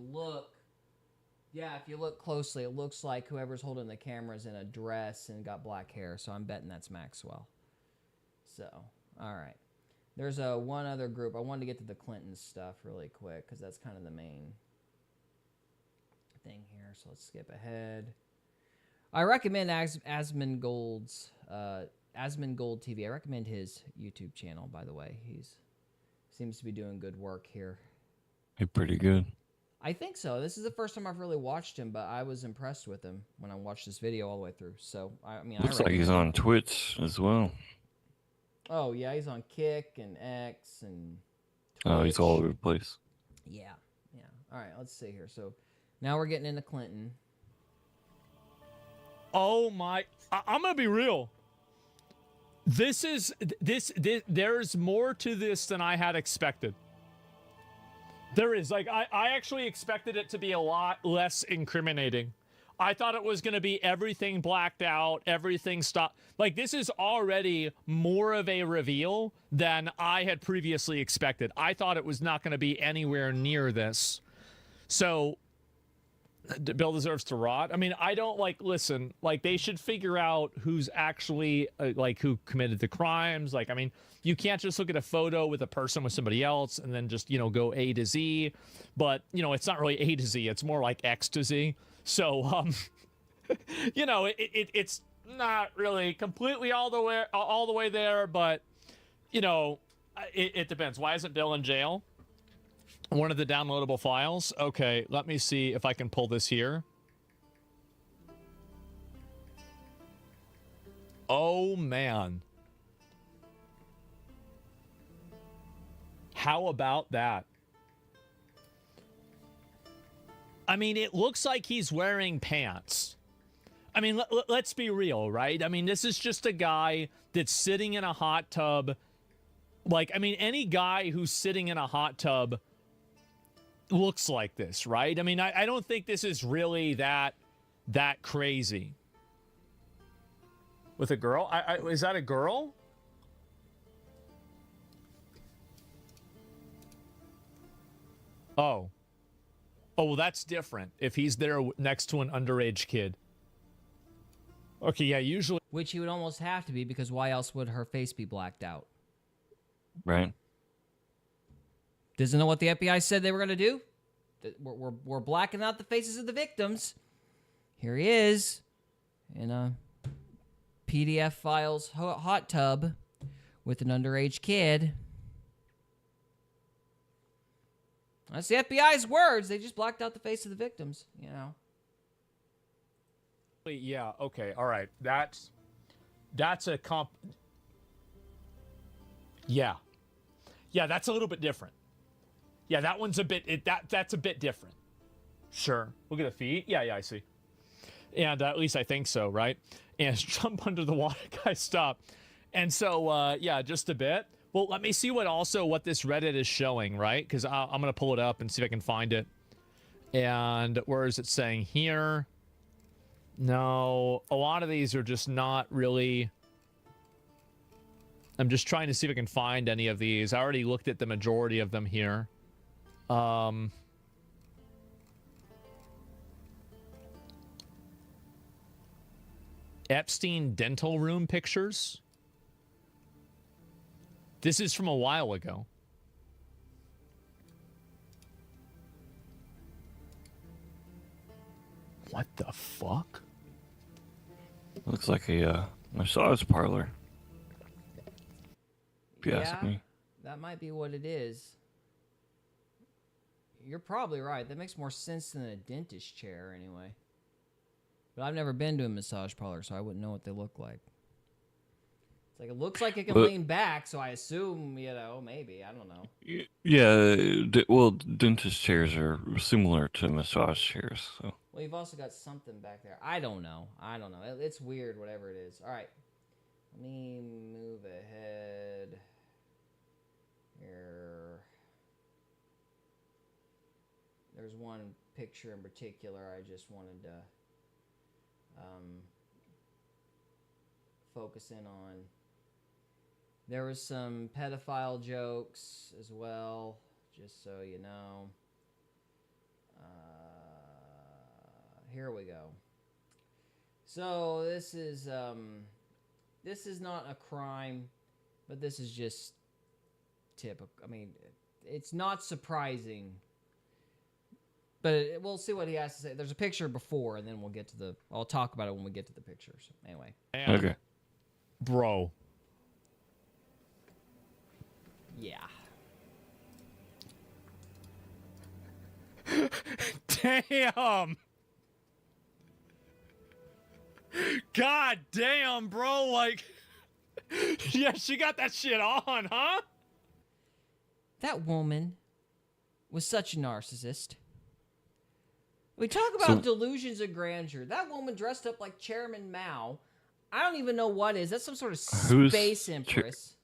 look closely, it looks like whoever's holding the camera is in a dress and got black hair, so I'm betting that's Maxwell. So, all right. There's one other group. I wanted to get to the Clinton stuff really quick because that's kind of the main thing here, so let's skip ahead. I recommend Asmongold's Asmongold TV. I recommend his YouTube channel, by the way. He's seems to be doing good work here. He's pretty good. I think so. This is the first time I've really watched him, but I was impressed with him when I watched this video all the way through. So, I mean, Looks like he's on Twitch as well. Oh, yeah, he's on Kick and X and Twitch. Oh, he's all over the place. Yeah, yeah. All right, let's see here. So, now we're getting into Clinton. Oh my! I'm gonna be real. This there's more to this than I had expected. There is. Like, I actually expected it to be a lot less incriminating. I thought it was going to be everything blacked out, everything stopped. Like, this is already more of a reveal than I had previously expected. I thought it was not going to be anywhere near this. So, Bill deserves to rot. I mean, I don't, like, listen, like, they should figure out who's actually, like, who committed the crimes. Like, I mean, you can't just look at a photo with a person with somebody else and then just, you know, go A to Z. But, you know, it's not really A to Z. It's more like X to Z. So, you know, it's not really completely all the way there. But, you know, it depends. Why isn't Bill in jail? One of the downloadable files. Okay, let me see if I can pull this here. Oh, man. How about that? I mean, it looks like he's wearing pants. I mean, let's be real, right? I mean, this is just a guy that's sitting in a hot tub. Like, I mean, any guy who's sitting in a hot tub looks like this, right? I mean, I don't think this is really that crazy. With a girl? Is that a girl? Oh. Oh, well, that's different. If he's there next to an underage kid. Okay, yeah, usually... Which he would almost have to be, because why else would her face be blacked out? Right. Doesn't know what the FBI said they were going to do? We're blacking out the faces of the victims. Here he is in a PDF files hot tub with an underage kid. That's the FBI's words. They just blacked out the face of the victims, you know. Yeah, okay, all right. That's a Yeah. Yeah, that's a little bit different. Yeah, that one's a bit... That's a bit different. Sure. Look at the feet. Yeah, I see. And at least I think so, right? And jump under the water, guys, stop. And so, yeah, just a bit. Well, let me see what this Reddit is showing, right? Because I'm going to pull it up and see if I can find it. And where is it saying here? No, a lot of these are just not really... I'm just trying to see if I can find any of these. I already looked at the majority of them here. Epstein dental room pictures. This is from a while ago. What the fuck? Looks like a massage parlor. If you ask me. That might be what it is. You're probably right. That makes more sense than a dentist chair, anyway. But I've never been to a massage parlor, so I wouldn't know what they look like. It's like, it looks like it can lean back, so I assume, you know, maybe. I don't know. Yeah, well, dentist chairs are similar to massage chairs, so. Well, you've also got something back there. I don't know. It's weird, whatever it is. All right. Let me move ahead here. There's one picture in particular I just wanted to focus in on. There was some pedophile jokes as well, just so you know. Here we go. So this is not a crime, but this is just typical. I mean, it's not surprising But we'll see what he has to say. There's a picture before, and then we'll get to the... I'll talk about it when we get to the pictures. Anyway. And, Okay. bro. Yeah. Damn. God damn, bro. Like, yeah, she got that shit on, huh? That woman was such a narcissist. We talk about delusions of grandeur. That woman dressed up like Chairman Mao. I don't even know what is. That's some sort of space empress.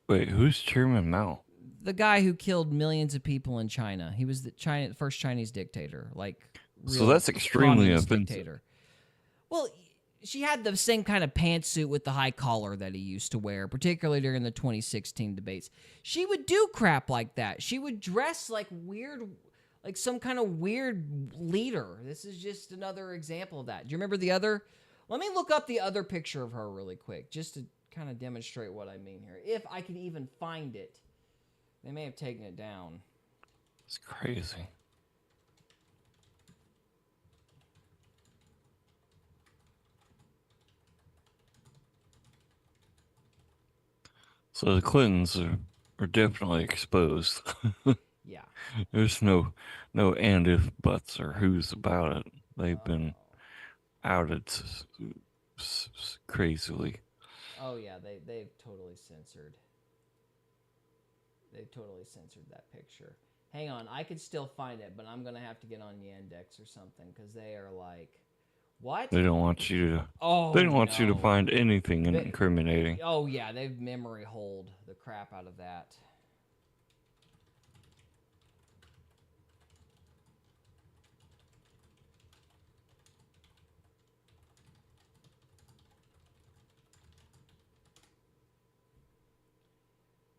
Wait, who's Chairman Mao? The guy who killed millions of people in China. He was the first Chinese dictator. So that's extremely offensive. Dictator. Well, she had the same kind of pantsuit with the high collar that he used to wear, particularly during the 2016 debates. She would do crap like that. She would dress like weird, like some kind of weird leader. This is just another example of that. Do you remember the other? Let me look up the other picture of her really quick, just to kind of demonstrate what I mean here. If I can even find it. They may have taken it down. It's crazy. So the Clintons are definitely exposed. Yeah. There's no and if buts or who's about it. They've been outed crazily. Oh yeah, they've totally censored. They've totally censored that picture. Hang on, I could still find it, but I'm gonna have to get on Yandex or something because they are like, what? They don't want you to. Oh, they don't want you to find anything incriminating. Oh yeah, they've memory hold the crap out of that.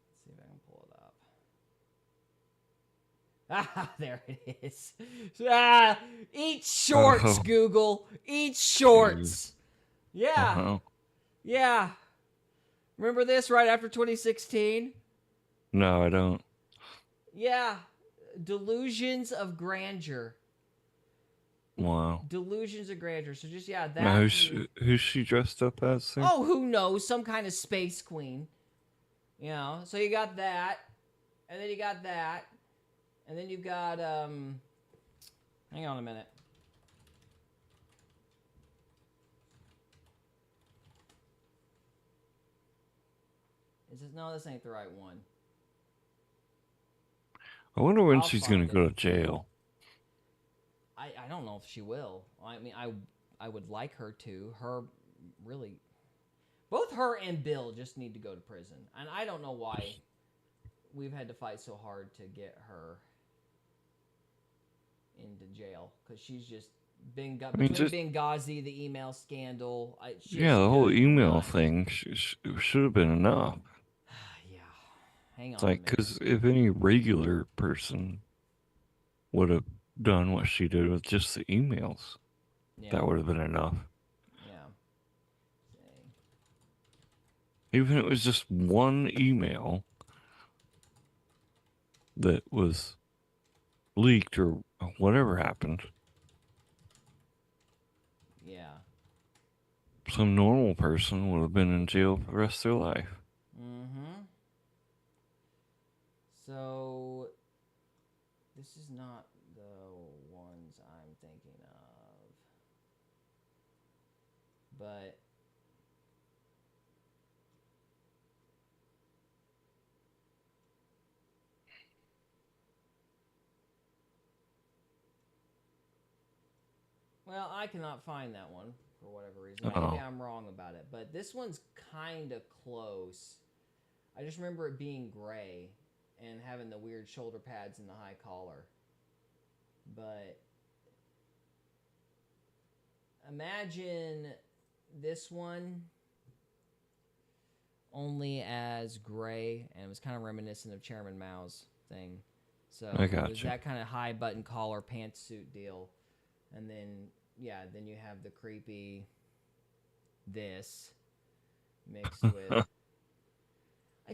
Let's see if I can pull it up. Ah, there it is. Eat shorts, Google. Eat shorts. Yeah. Yeah. Remember this right after 2016? No, I don't. Yeah. Delusions of grandeur. Wow. Delusions of grandeur. So just, yeah, that. Now, who's she dressed up as? There? Oh, who knows? Some kind of space queen. You know, so you got that. And then you got that. And then you've got, hang on a minute. Is this, no, this ain't the right one. I wonder when she's going to go to jail. I don't know if she will. I mean, I would like her to. Her, really, both her and Bill just need to go to prison. And I don't know why we've had to fight so hard to get her into jail, because she's just been Benghazi, the email scandal. Yeah, the whole email thing should have been enough. Yeah, hang on. It's like, because if any regular person would have done what she did with just the emails, that would have been enough. Yeah. Even if it was just one email that was leaked or whatever happened. Yeah. Some normal person would have been in jail for the rest of their life. Mm-hmm. So, this is not the ones I'm thinking of. But well, I cannot find that one for whatever reason. Maybe I'm wrong about it, but this one's kind of close. I just remember it being gray and having the weird shoulder pads and the high collar. But imagine this one only as gray, and it was kind of reminiscent of Chairman Mao's thing. So I it was gotcha. that kind of high button collar pantsuit deal. And then, yeah, then you have the creepy this mixed with...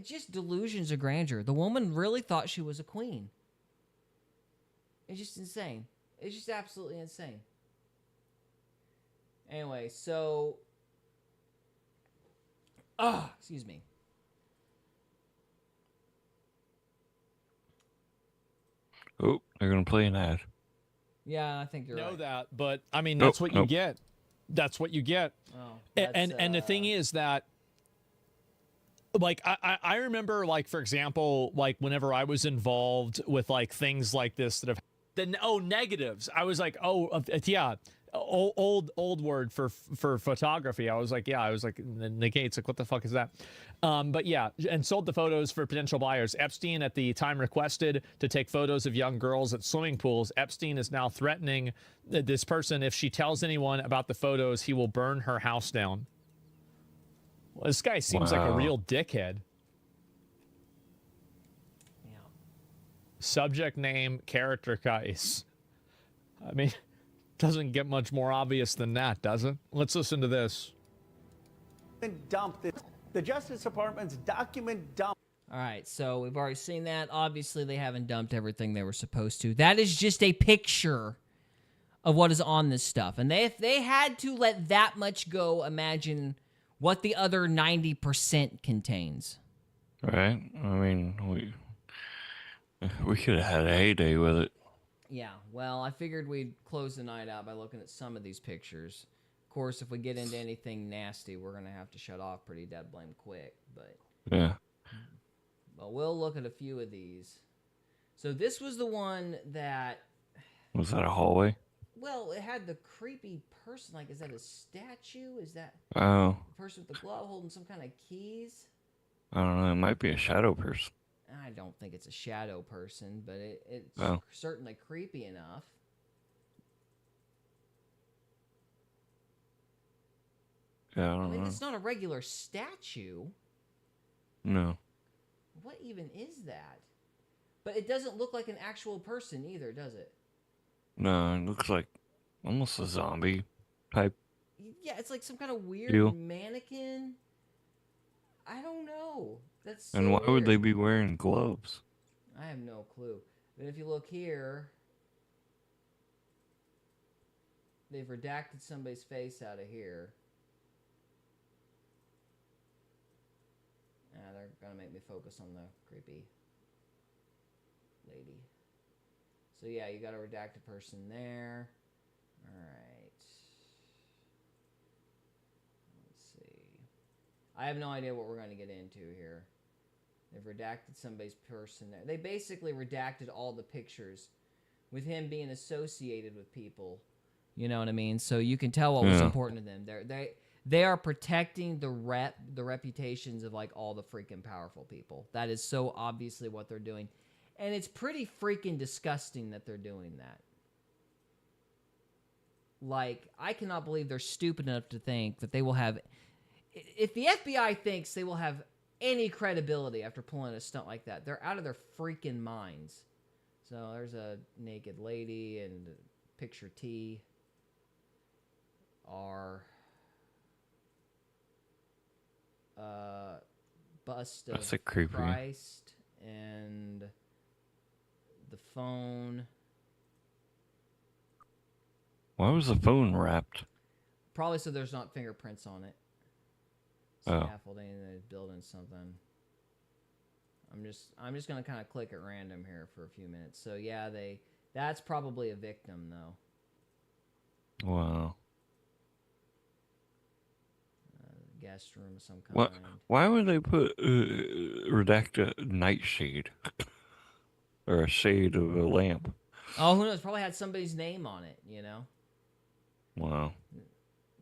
just delusions of grandeur. The woman really thought she was a queen. It's just insane. It's just absolutely insane. Anyway, so... excuse me. Oh, they're going to play an ad. Yeah, I think you're right. That, but I mean, that's what you get. That's what you get. Oh, and the thing is that, like, I remember, like, for example, like, whenever I was involved with, like, things like this that have negatives. I was like, yeah, old word for photography. I was like, negates. Like, what the fuck is that? But yeah, and sold the photos for potential buyers. Epstein at the time requested to take photos of young girls at swimming pools. Epstein is now threatening this person. If she tells anyone about the photos, he will burn her house down. Well, this guy seems like a real dickhead. Yeah. Subject name, character case. I mean, doesn't get much more obvious than that, does it? Let's listen to this. Dump this. The Justice Department's document dump. All right, so we've already seen that. Obviously, they haven't dumped everything they were supposed to. That is just a picture of what is on this stuff. And if they had to let that much go, imagine what the other 90% contains. Right? I mean, we could have had a heyday with it. Yeah, well, I figured we'd close the night out by looking at some of these pictures. Of course, if we get into anything nasty, we're going to have to shut off pretty dead blame quick. But yeah. But we'll look at a few of these. So this was the one that... Was that a hallway? Well, it had the creepy person. Like, is that a statue? Is that Oh. the person with the glove holding some kind of keys? I don't know. It might be a shadow person. I don't think it's a shadow person, but it's certainly creepy enough. Yeah, I don't know. It's not a regular statue. No. What even is that? But it doesn't look like an actual person either, does it? No, it looks like almost a zombie type. Yeah, it's like some kind of weird mannequin. I don't know. That's so And why weird. would they be wearing gloves? I have no clue. But if you look here, they've redacted somebody's face out of here. They're gonna make me focus on the creepy lady. So yeah, you got a redacted person there. All right. Let's see. I have no idea what we're going to get into here. They've redacted somebody's person there. They basically redacted all the pictures with him being associated with people. You know what I mean? So you can tell what was important to them. They are protecting the reputations of like all the freaking powerful people. That is so obviously what they're doing. And it's pretty freaking disgusting that they're doing that. Like, I cannot believe they're stupid enough to think that they will have... If the FBI thinks they will have any credibility after pulling a stunt like that, they're out of their freaking minds. So there's a naked lady and picture T. R. Bust of Christ and the phone. Why was the phone wrapped? Probably so there's not fingerprints on it. Scaffolding and they're building something. I'm just gonna kind of click at random here for a few minutes. So yeah, that's probably a victim though. Wow. Guest room of some kind. Why would they put redact a nightshade or a shade of a lamp? Oh, who knows? Probably had somebody's name on it. You know. Wow.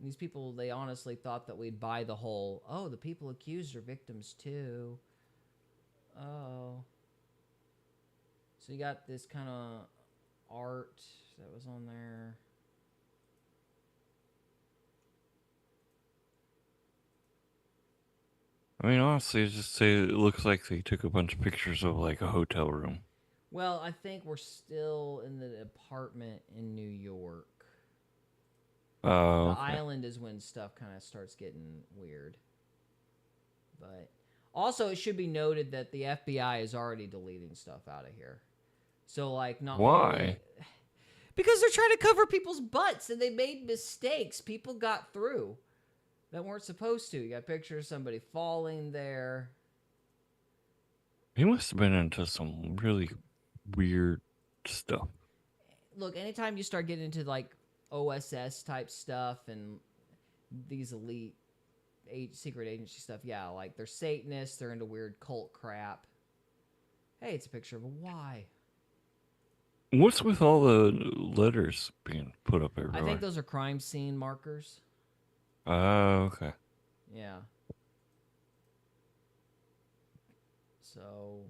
These people, they honestly thought that we'd buy the whole, oh, the people accused are victims too. Oh. So you got this kind of art that was on there. I mean, honestly, just say it looks like they took a bunch of pictures of like a hotel room. Well, I think we're still in the apartment in New York. Oh, The island is when stuff kind of starts getting weird. But also, it should be noted that the FBI is already deleting stuff out of here. So, like, not why? Because they're trying to cover people's butts and they made mistakes. People got through that weren't supposed to. You got pictures of somebody falling there. He must have been into some really weird stuff. Look, anytime you start getting into like OSS type stuff and these elite secret agency stuff, yeah, like they're Satanists, they're into weird cult crap. Hey, it's a picture of a Y. What's with all the letters being put up everywhere? I think those are crime scene markers. Oh, okay. Yeah. So,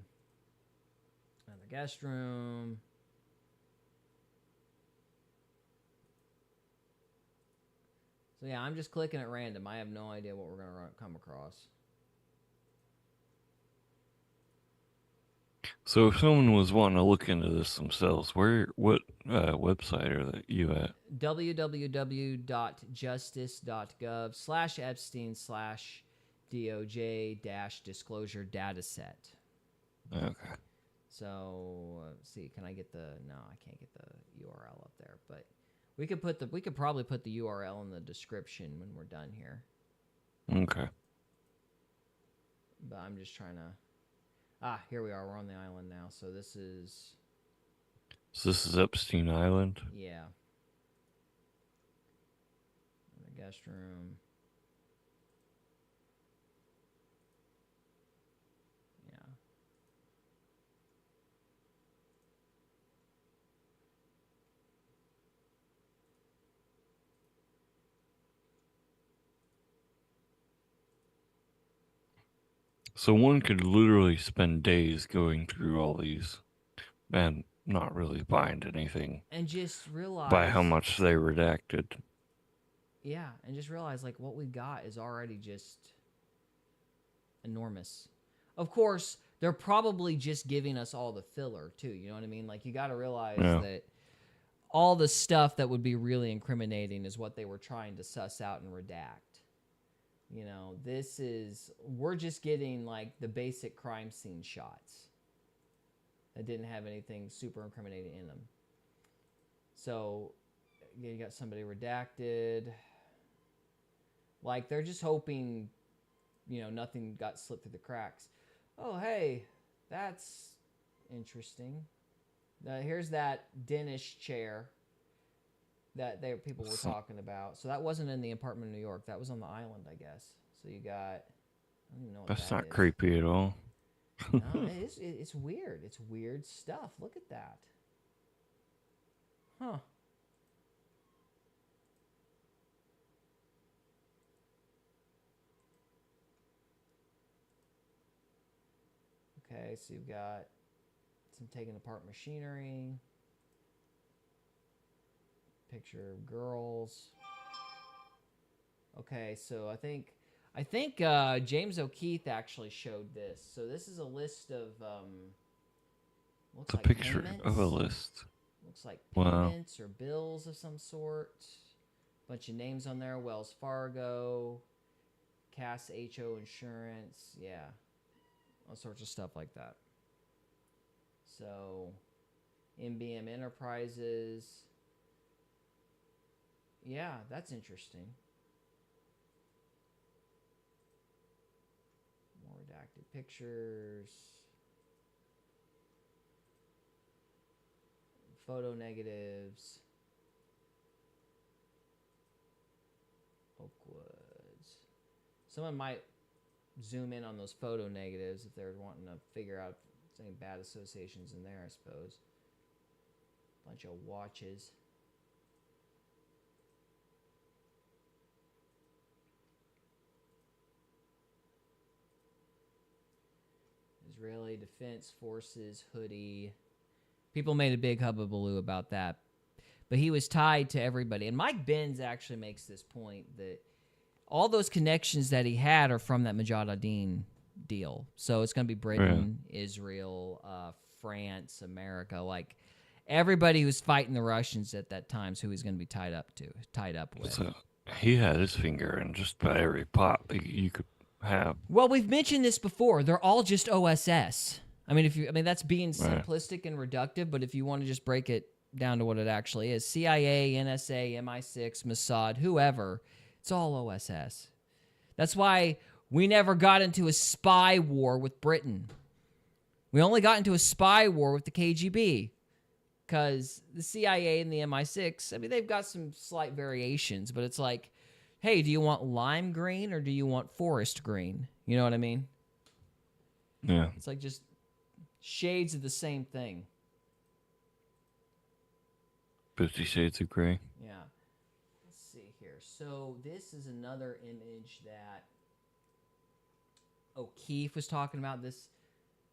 and the guest room. So yeah, I'm just clicking at random. I have no idea what we're going to come across. So if someone was wanting to look into this themselves, what website are you at? www.justice.gov/Epstein/DOJ-disclosure dataset. Okay. So let's see, can I get the? No, I can't get the URL up there, but we could probably put the URL in the description when we're done here. Okay. But I'm just trying to. Here we are. We're on the island now. So this is. So this is Epstein Island? Yeah. The guest room. Yeah. So one could literally spend days going through all these and not really find anything. And just realize. By how much they redacted. Yeah, and just realize like what we got is already just enormous. Of course, they're probably just giving us all the filler too. You know what I mean? Like you got to realize that all the stuff that would be really incriminating is what they were trying to suss out and redact. You know, we're just getting like the basic crime scene shots that didn't have anything super incriminating in them. So you got somebody redacted. Like they're just hoping, nothing got slipped through the cracks. Oh, hey, that's interesting. Here's that dentist chair that people were talking about. So that wasn't in the apartment in New York. That was on the island, I guess. So you got, I don't even know what That's that not is. creepy at all. No, it's weird. It's weird stuff. Look at that. Huh. Okay, so you've got some taking apart machinery. Picture of girls. Okay, so I think James O'Keefe actually showed this. So this is a list of It's a picture payments. of a list. Looks like Wow. payments or bills of some sort. Bunch of names on there. Wells Fargo, Cass HO Insurance. Yeah. All sorts of stuff like that. So, MBM Enterprises. Yeah, that's interesting. More redacted pictures. Photo negatives. Oakwoods. Someone might zoom in on those photo negatives if they're wanting to figure out if there's any bad associations in there, I suppose. Bunch of watches. Israeli Defense Forces hoodie. People made a big hubbubaloo about that. But he was tied to everybody. And Mike Benz actually makes this point that all those connections that he had are from that Mujahideen deal. So it's going to be Britain, Israel, France, America. Like everybody who was fighting the Russians at that time is who he's going to be tied up with. So he had his finger in just about every pot that you could have. Well, we've mentioned this before. They're all just OSS. I mean, that's being simplistic and reductive, but if you want to just break it down to what it actually is. CIA, NSA, MI6, Mossad, whoever. It's all OSS. That's why we never got into a spy war with Britain. We only got into a spy war with the KGB. Because the CIA and the MI6, I mean, they've got some slight variations, but it's like, hey, do you want lime green or do you want forest green? You know what I mean? Yeah. It's like just shades of the same thing. 50 Shades of Grey. Yeah. Let's see here. So this is another image that O'Keefe was talking about. This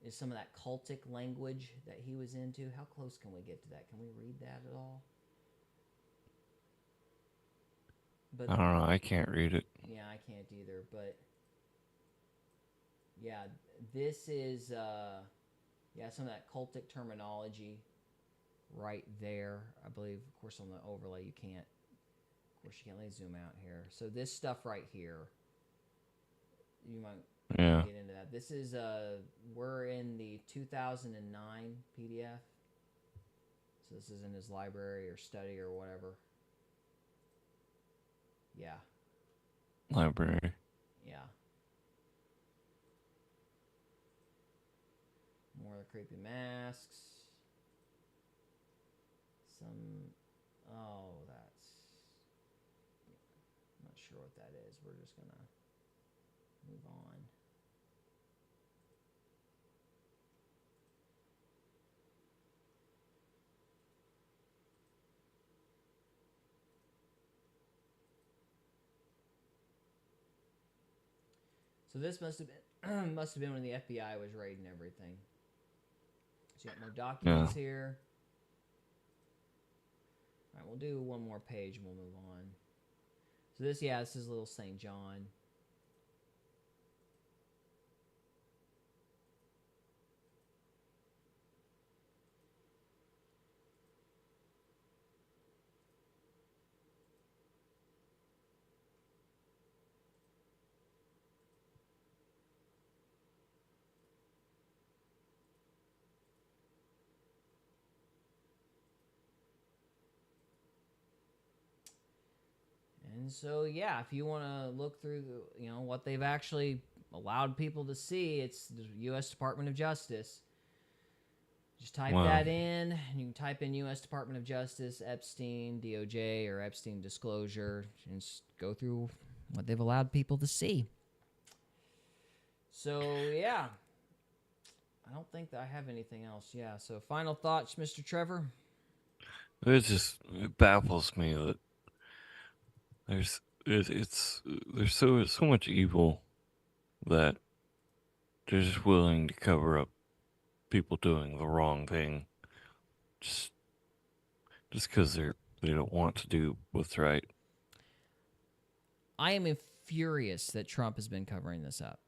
is some of that cultic language that he was into. How close can we get to that? Can we read that at all? But I don't know. I can't read it. yeah, I can't either. But yeah, this is some of that cultic terminology right there. I believe, of course, on the overlay you can't. Of course, you can't. Let me zoom out here. So this stuff right here, you might get into that. This is we're in the 2009 PDF. So this is in his library or study or whatever. Yeah. Library. Yeah. More of the creepy masks. That's... I'm not sure what that is. We're just going to move on. So this must have been when the FBI was raiding everything. So you got more documents here. All right, we'll do one more page and we'll move on. So this is little St. John. And so, yeah, if you want to look through, what they've actually allowed people to see, it's the U.S. Department of Justice. Just type that in, and you can type in U.S. Department of Justice, Epstein, DOJ, or Epstein Disclosure, and just go through what they've allowed people to see. So, yeah. I don't think that I have anything else. Yeah, so final thoughts, Mr. Trevor? It baffles me that there's so much evil that they're just willing to cover up people doing the wrong thing just because they don't want to do what's right. I am furious that Trump has been covering this up.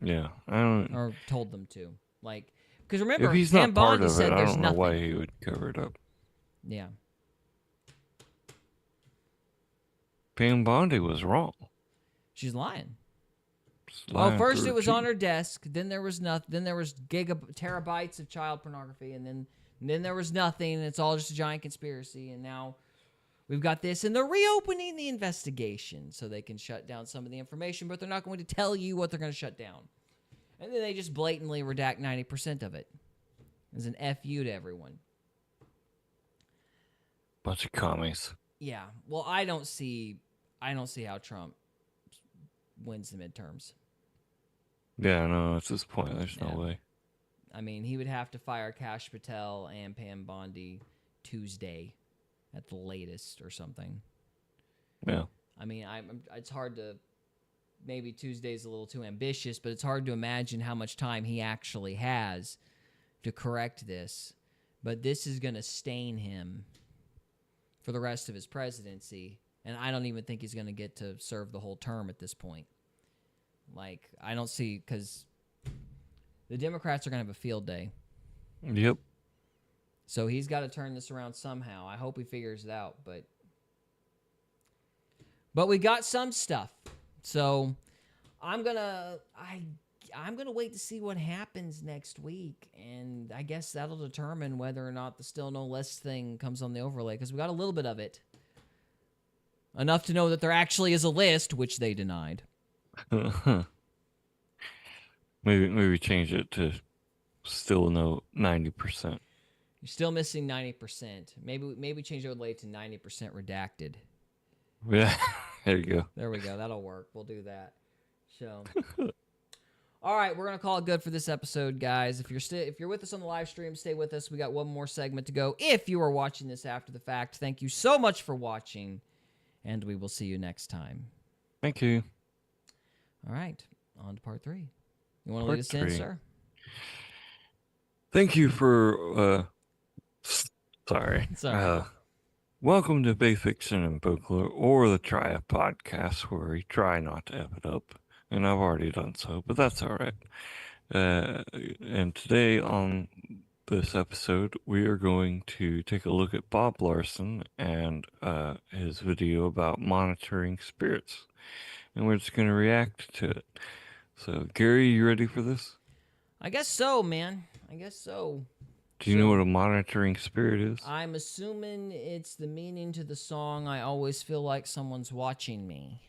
Yeah, I don't. Or told them to, because remember, if he's Pam not part Bondi of said it, I there's don't know nothing. why he would cover it up. Yeah. Pam Bondi was wrong. She's lying. Lying First it was cheek. on her desk. Then there was nothing. Then there was terabytes of child pornography, and then there was nothing. And it's all just a giant conspiracy. And now we've got this, and they're reopening the investigation so they can shut down some of the information, but they're not going to tell you what they're going to shut down. And then they just blatantly redact 90% of it as an FU to everyone. Bunch of commies. Yeah. Well, I don't see how Trump wins the midterms. Yeah, no, at this point, there's no way. I mean, he would have to fire Kash Patel and Pam Bondi Tuesday at the latest or something. Yeah. I mean, it's hard to... Maybe Tuesday's a little too ambitious, but it's hard to imagine how much time he actually has to correct this. But this is going to stain him for the rest of his presidency, and I don't even think he's going to get to serve the whole term at this point. I don't see, because the Democrats are going to have a field day. Yep. So he's got to turn this around somehow. I hope he figures it out, but we got some stuff. So I'm gonna. I'm going to wait to see what happens next week, and I guess that'll determine whether or not the Still No List thing comes on the overlay, because we got a little bit of it. Enough to know that there actually is a list, which they denied. maybe change it to Still No 90%. You're still missing 90%. Maybe change the overlay to 90% redacted. Yeah, there you go. There we go. That'll work. We'll do that. So, all right, we're gonna call it good for this episode, guys. If you're with us on the live stream, stay with us. We got one more segment to go. If you are watching this after the fact, thank you so much for watching, and we will see you next time. Thank you. All right, on to part 3. You want to lead us in, sir? Thank you for. Sorry. Welcome to Faith Fiction and Folklore, or the Try It podcast, where we try not to F it up. And I've already done so, but that's all right. And today on this episode, we are going to take a look at Bob Larson and his video about monitoring spirits. And we're just going to react to it. So, Gary, you ready for this? I guess so, man. I guess so. Do you know what a monitoring spirit is? I'm assuming it's the meaning to the song, I Always Feel Like Someone's Watching Me.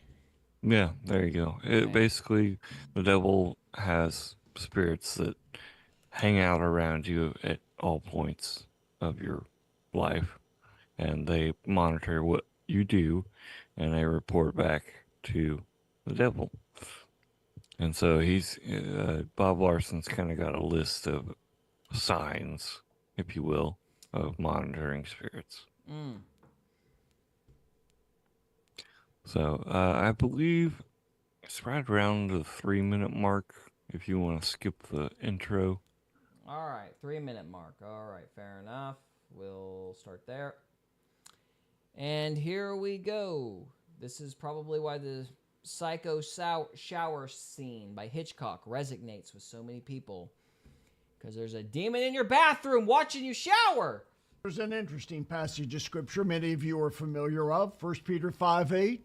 Yeah, there you go. It basically, the devil has spirits that hang out around you at all points of your life, and they monitor what you do, and they report back to the devil. And so Bob Larson's kind of got a list of signs, if you will, of monitoring spirits. So, I believe it's right around the 3-minute mark, if you want to skip the intro. All right, 3-minute mark. All right, fair enough. We'll start there. And here we go. This is probably why the psycho shower scene by Hitchcock resonates with so many people. Because there's a demon in your bathroom watching you shower. There's an interesting passage of scripture many of you are familiar of, 1 Peter 5:8.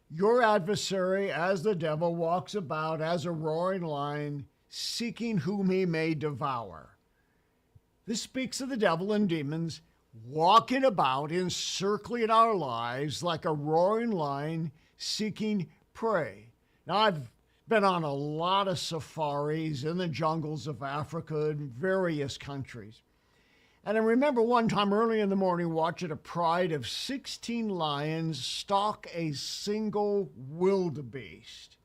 Your adversary, as the devil, walks about as a roaring lion, seeking whom he may devour. This speaks of the devil and demons walking about, encircling our lives like a roaring lion, seeking prey. Now, I've been on a lot of safaris in the jungles of Africa and various countries. And I remember one time early in the morning watching a pride of 16 lions stalk a single wildebeest.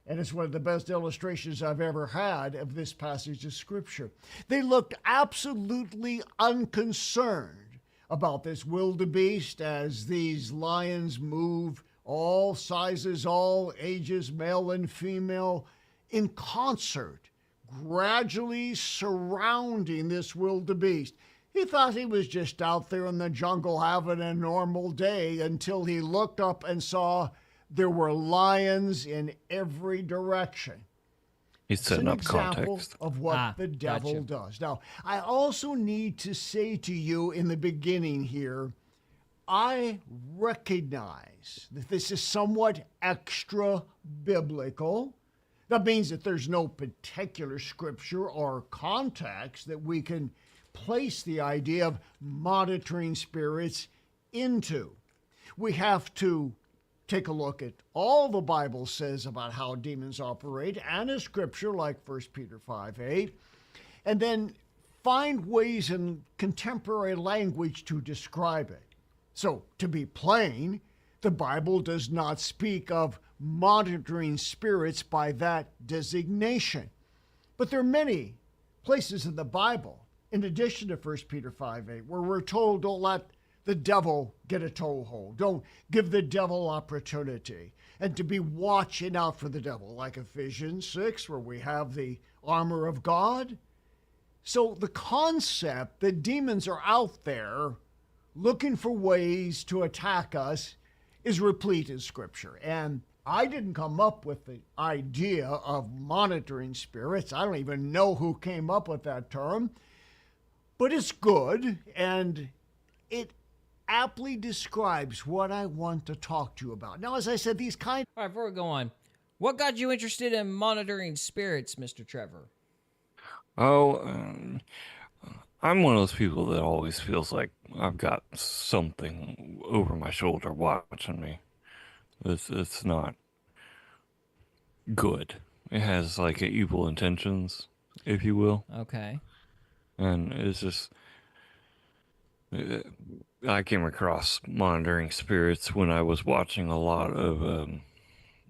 And it's one of the best illustrations I've ever had of this passage of scripture. They looked absolutely unconcerned about this wildebeest as these lions move, all sizes, all ages, male and female, in concert, gradually surrounding this wildebeest. He thought he was just out there in the jungle having a normal day until he looked up and saw there were lions in every direction. He's setting up context. It's an example of what the devil does. Now, I also need to say to you in the beginning here, I recognize that this is somewhat extra biblical. That means that there's no particular scripture or context that we can place the idea of monitoring spirits into. We have to take a look at all the Bible says about how demons operate and a scripture like 1 Peter 5:8, and then find ways in contemporary language to describe it. So, to be plain, the Bible does not speak of monitoring spirits by that designation. But there are many places in the Bible, in addition to 1 Peter 5:8, where we're told don't let the devil get a toehold. Don't give the devil opportunity. And to be watching out for the devil, like Ephesians 6, where we have the armor of God. So the concept that demons are out there looking for ways to attack us is replete in Scripture. And I didn't come up with the idea of monitoring spirits. I don't even know who came up with that term. But it's good, and it aptly describes what I want to talk to you about. Now, as I said, these kind... All right, before we go on, What got you interested in monitoring spirits, Mr. Trevor? Oh, I'm one of those people that always feels like I've got something over my shoulder watching me. It's not good. It has like evil intentions, if you will. Okay. And it's just I came across monitoring spirits when I was watching a lot of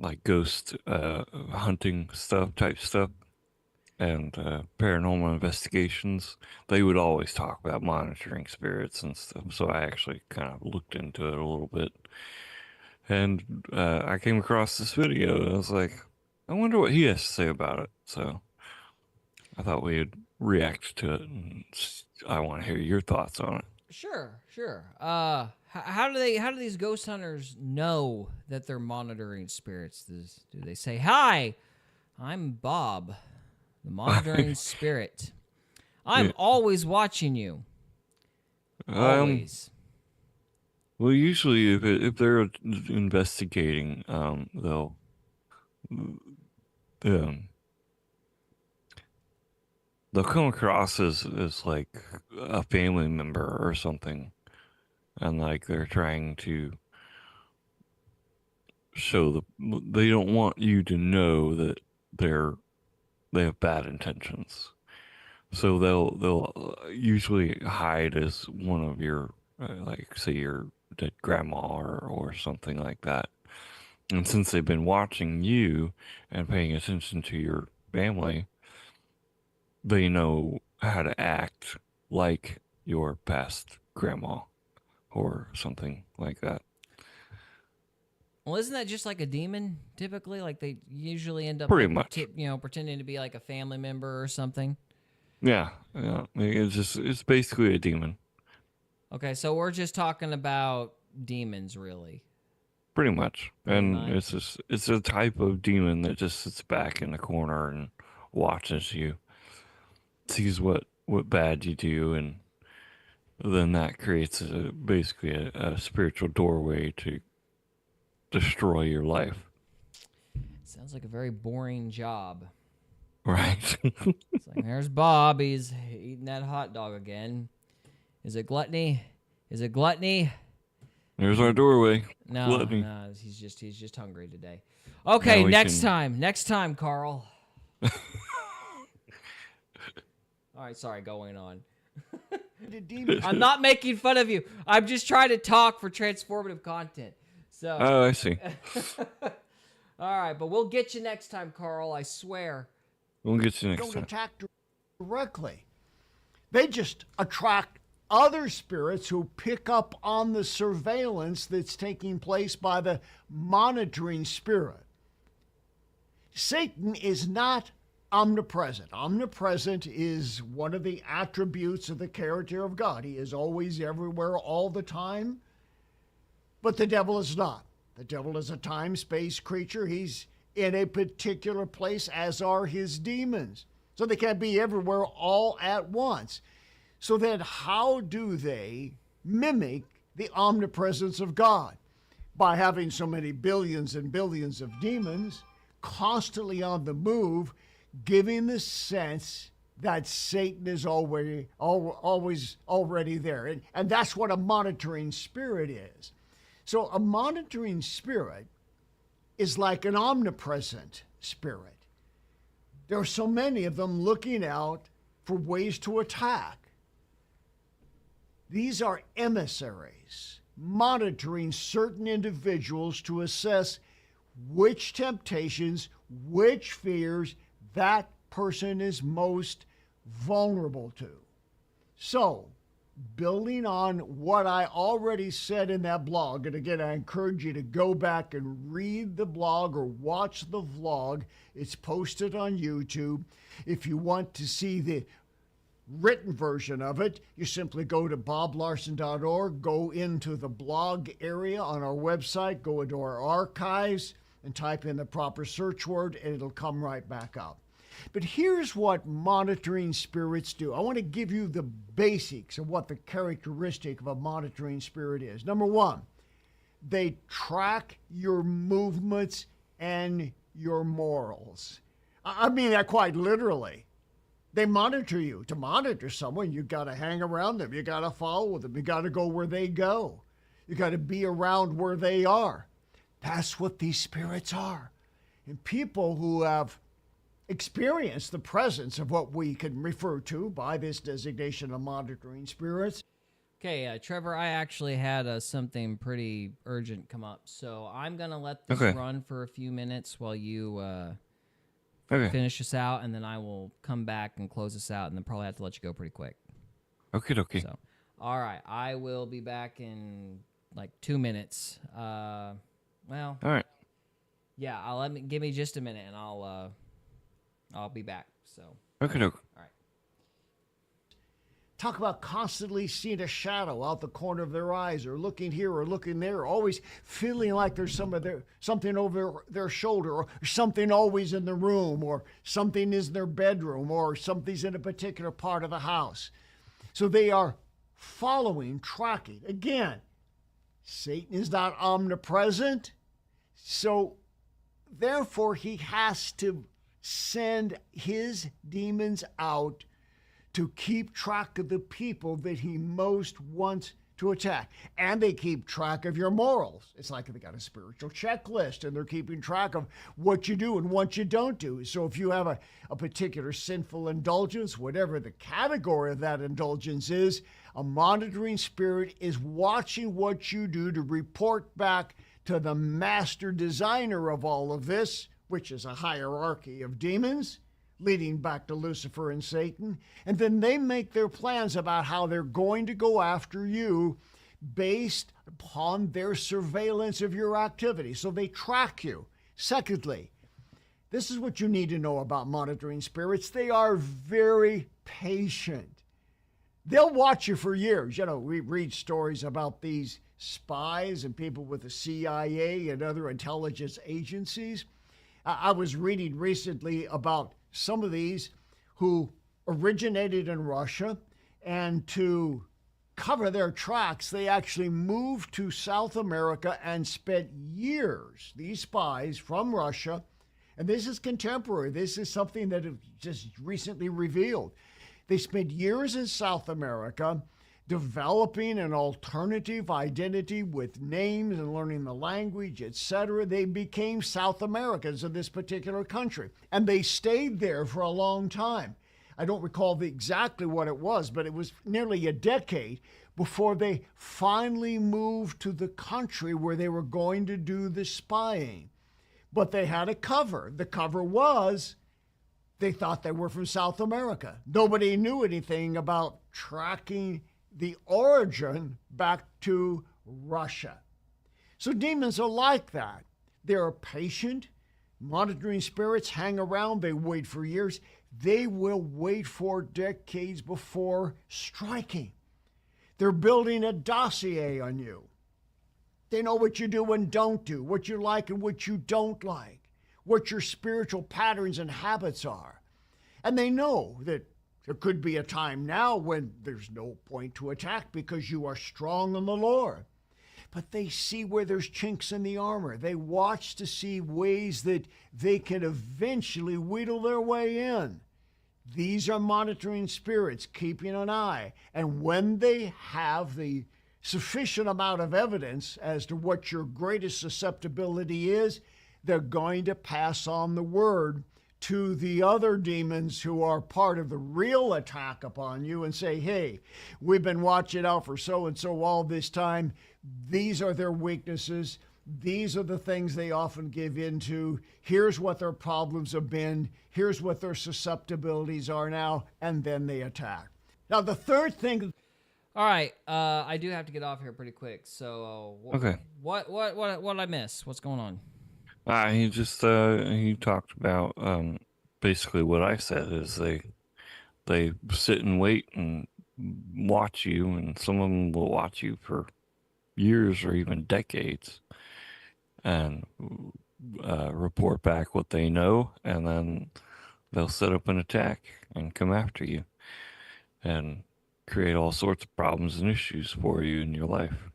like ghost hunting type stuff, and paranormal investigations. They would always talk about monitoring spirits and stuff. So I actually kind of looked into it a little bit, and I came across this video. And I was like, I wonder what he has to say about it. So I thought we'd react to it, and I want to hear your thoughts on it. Sure. How do these ghost hunters know that they're monitoring spirits? Do they say, "Hi, I'm Bob, the monitoring spirit. I'm always watching you." Always. Well, usually if they're investigating, they'll come across as like a family member or something, and like they're trying to show they don't want you to know that they have bad intentions, so they'll usually hide as one of your like say your dead grandma or something like that. And since they've been watching you and paying attention to your family, they know how to act like your past grandma or something like that. Well, isn't that just like a demon typically? Like they usually end up pretty much, pretending to be like a family member or something. Yeah. It's basically a demon. Okay, so we're just talking about demons, really. Pretty much. It's a type of demon that just sits back in the corner and watches you, sees what bad you do, and then that creates basically a spiritual doorway to destroy your life. Sounds like a very boring job. Right. It's like, there's Bob. He's eating that hot dog again. Is it gluttony? There's our doorway. No, Gluttony. no, he's just hungry today. Okay, next time, Carl. All right, sorry, going on. I'm not making fun of you. I'm just trying to talk for transformative content. So. Oh, I see. All right, but we'll get you next time, Carl. I swear. We'll get you next time. Don't attack directly. They just attract other spirits who pick up on the surveillance that's taking place by the monitoring spirit. Satan is not omnipresent. Omnipresent is one of the attributes of the character of God. He is always everywhere all the time, but the devil is not. The devil is a time-space creature. He's in a particular place, as are his demons. So they can't be everywhere all at once. So then how do they mimic the omnipresence of God? By having so many billions and billions of demons constantly on the move, giving the sense that Satan is always already there. And that's what a monitoring spirit is. So a monitoring spirit is like an omnipresent spirit. There are so many of them looking out for ways to attack. These are emissaries monitoring certain individuals to assess which temptations, which fears that person is most vulnerable to. So, building on what I already said in that blog, and again, I encourage you to go back and read the blog or watch the vlog. It's posted on YouTube. If you want to see the written version of it, you simply go to boblarson.org, go into the blog area on our website, go into our archives, and type in the proper search word, and it'll come right back up. But here's what monitoring spirits do. I want to give you the basics of what the characteristic of a monitoring spirit is. Number one, they track your movements and your morals. I mean that quite literally. They monitor you. To monitor someone, you got to hang around them. You got to follow them. You got to go where they go. You got to be around where they are. That's what these spirits are. And people who have experienced the presence of what we can refer to by this designation of monitoring spirits. Okay, Trevor, I actually had something pretty urgent come up, so I'm going to let this run for a few minutes while you finish this out, and then I will come back and close this out, and then probably have to let you go pretty quick. Okay. So, all right, I will be back in like 2 minutes. Well, all right. Yeah, give me just a minute, and I'll be back. So, Okay. All right. Talk about constantly seeing a shadow out the corner of their eyes, or looking here or looking there, always feeling like there's something over their shoulder, or something always in the room, or something is in their bedroom, or something's in a particular part of the house. So they are following, tracking. Again, Satan is not omnipresent, so therefore he has to send his demons out to keep track of the people that he most wants to attack. And they keep track of your morals. It's like they got a spiritual checklist, and they're keeping track of what you do and what you don't do. So if you have a particular sinful indulgence, whatever the category of that indulgence is, a monitoring spirit is watching what you do to report back to the master designer of all of this, which is a hierarchy of demons, leading back to Lucifer and Satan. And then they make their plans about how they're going to go after you based upon their surveillance of your activity. So they track you. Secondly, this is what you need to know about monitoring spirits. They are very patient. They'll watch you for years. You know, we read stories about these spies and people with the CIA and other intelligence agencies. I was reading recently about some of these who originated in Russia, and to cover their tracks, they actually moved to South America and spent years, these spies from Russia, and this is contemporary, this is something that is just recently revealed. They spent years in South America developing an alternative identity with names and learning the language, etc. They became South Americans of this particular country, and they stayed there for a long time. I don't recall exactly what it was, but it was nearly a decade before they finally moved to the country where they were going to do the spying. But they had a cover. The cover was they thought they were from South America. Nobody knew anything about tracking the origin back to Russia. So demons are like that. They're patient. Monitoring spirits hang around. They wait for years. They will wait for decades before striking. They're building a dossier on you. They know what you do and don't do, what you like and what you don't like, what your spiritual patterns and habits are. And they know that there could be a time now when there's no point to attack because you are strong in the Lord. But they see where there's chinks in the armor. They watch to see ways that they can eventually wheedle their way in. These are monitoring spirits, keeping an eye. And when they have the sufficient amount of evidence as to what your greatest susceptibility is, they're going to pass on the word to the other demons who are part of the real attack upon you and say, hey, we've been watching out for so-and-so all this time. These are their weaknesses. These are the things they often give into. Here's what their problems have been. Here's what their susceptibilities are now. And then they attack. Now, the third thing. All right. I do have to get off here pretty quick. So, Okay. What did I miss? What's going on? He talked about basically what I said is they sit and wait and watch you, and some of them will watch you for years or even decades, and report back what they know, and then they'll set up an attack and come after you and create all sorts of problems and issues for you in your life,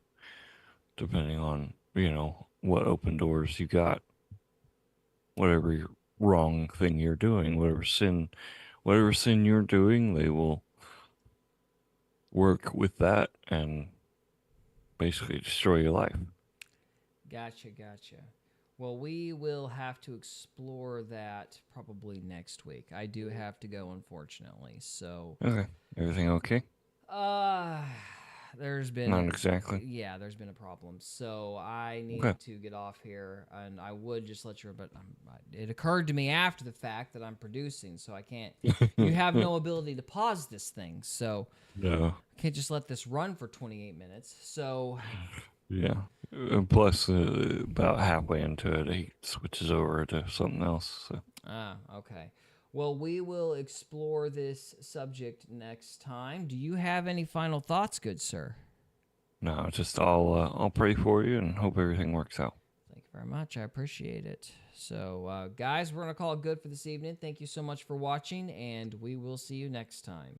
depending on what open doors you got. whatever wrong thing you're doing, whatever sin you're doing, they will work with that and basically destroy your life. Gotcha. Well, we will have to explore that probably next week. I do have to go, unfortunately. So. Okay. Everything okay? There's been Not exactly. Yeah, there's been a problem. So I need to get off here, and I would just let you. But it occurred to me after the fact that I'm producing, so I can't. You have no ability to pause this thing, so no, I can't just let this run for 28 minutes. So. Yeah. Plus, about halfway into it, he switches over to something else. So. Okay. Well, we will explore this subject next time. Do you have any final thoughts, good sir? No, just I'll pray for you and hope everything works out. Thank you very much. I appreciate it. So, guys, we're going to call it good for this evening. Thank you so much for watching, and we will see you next time.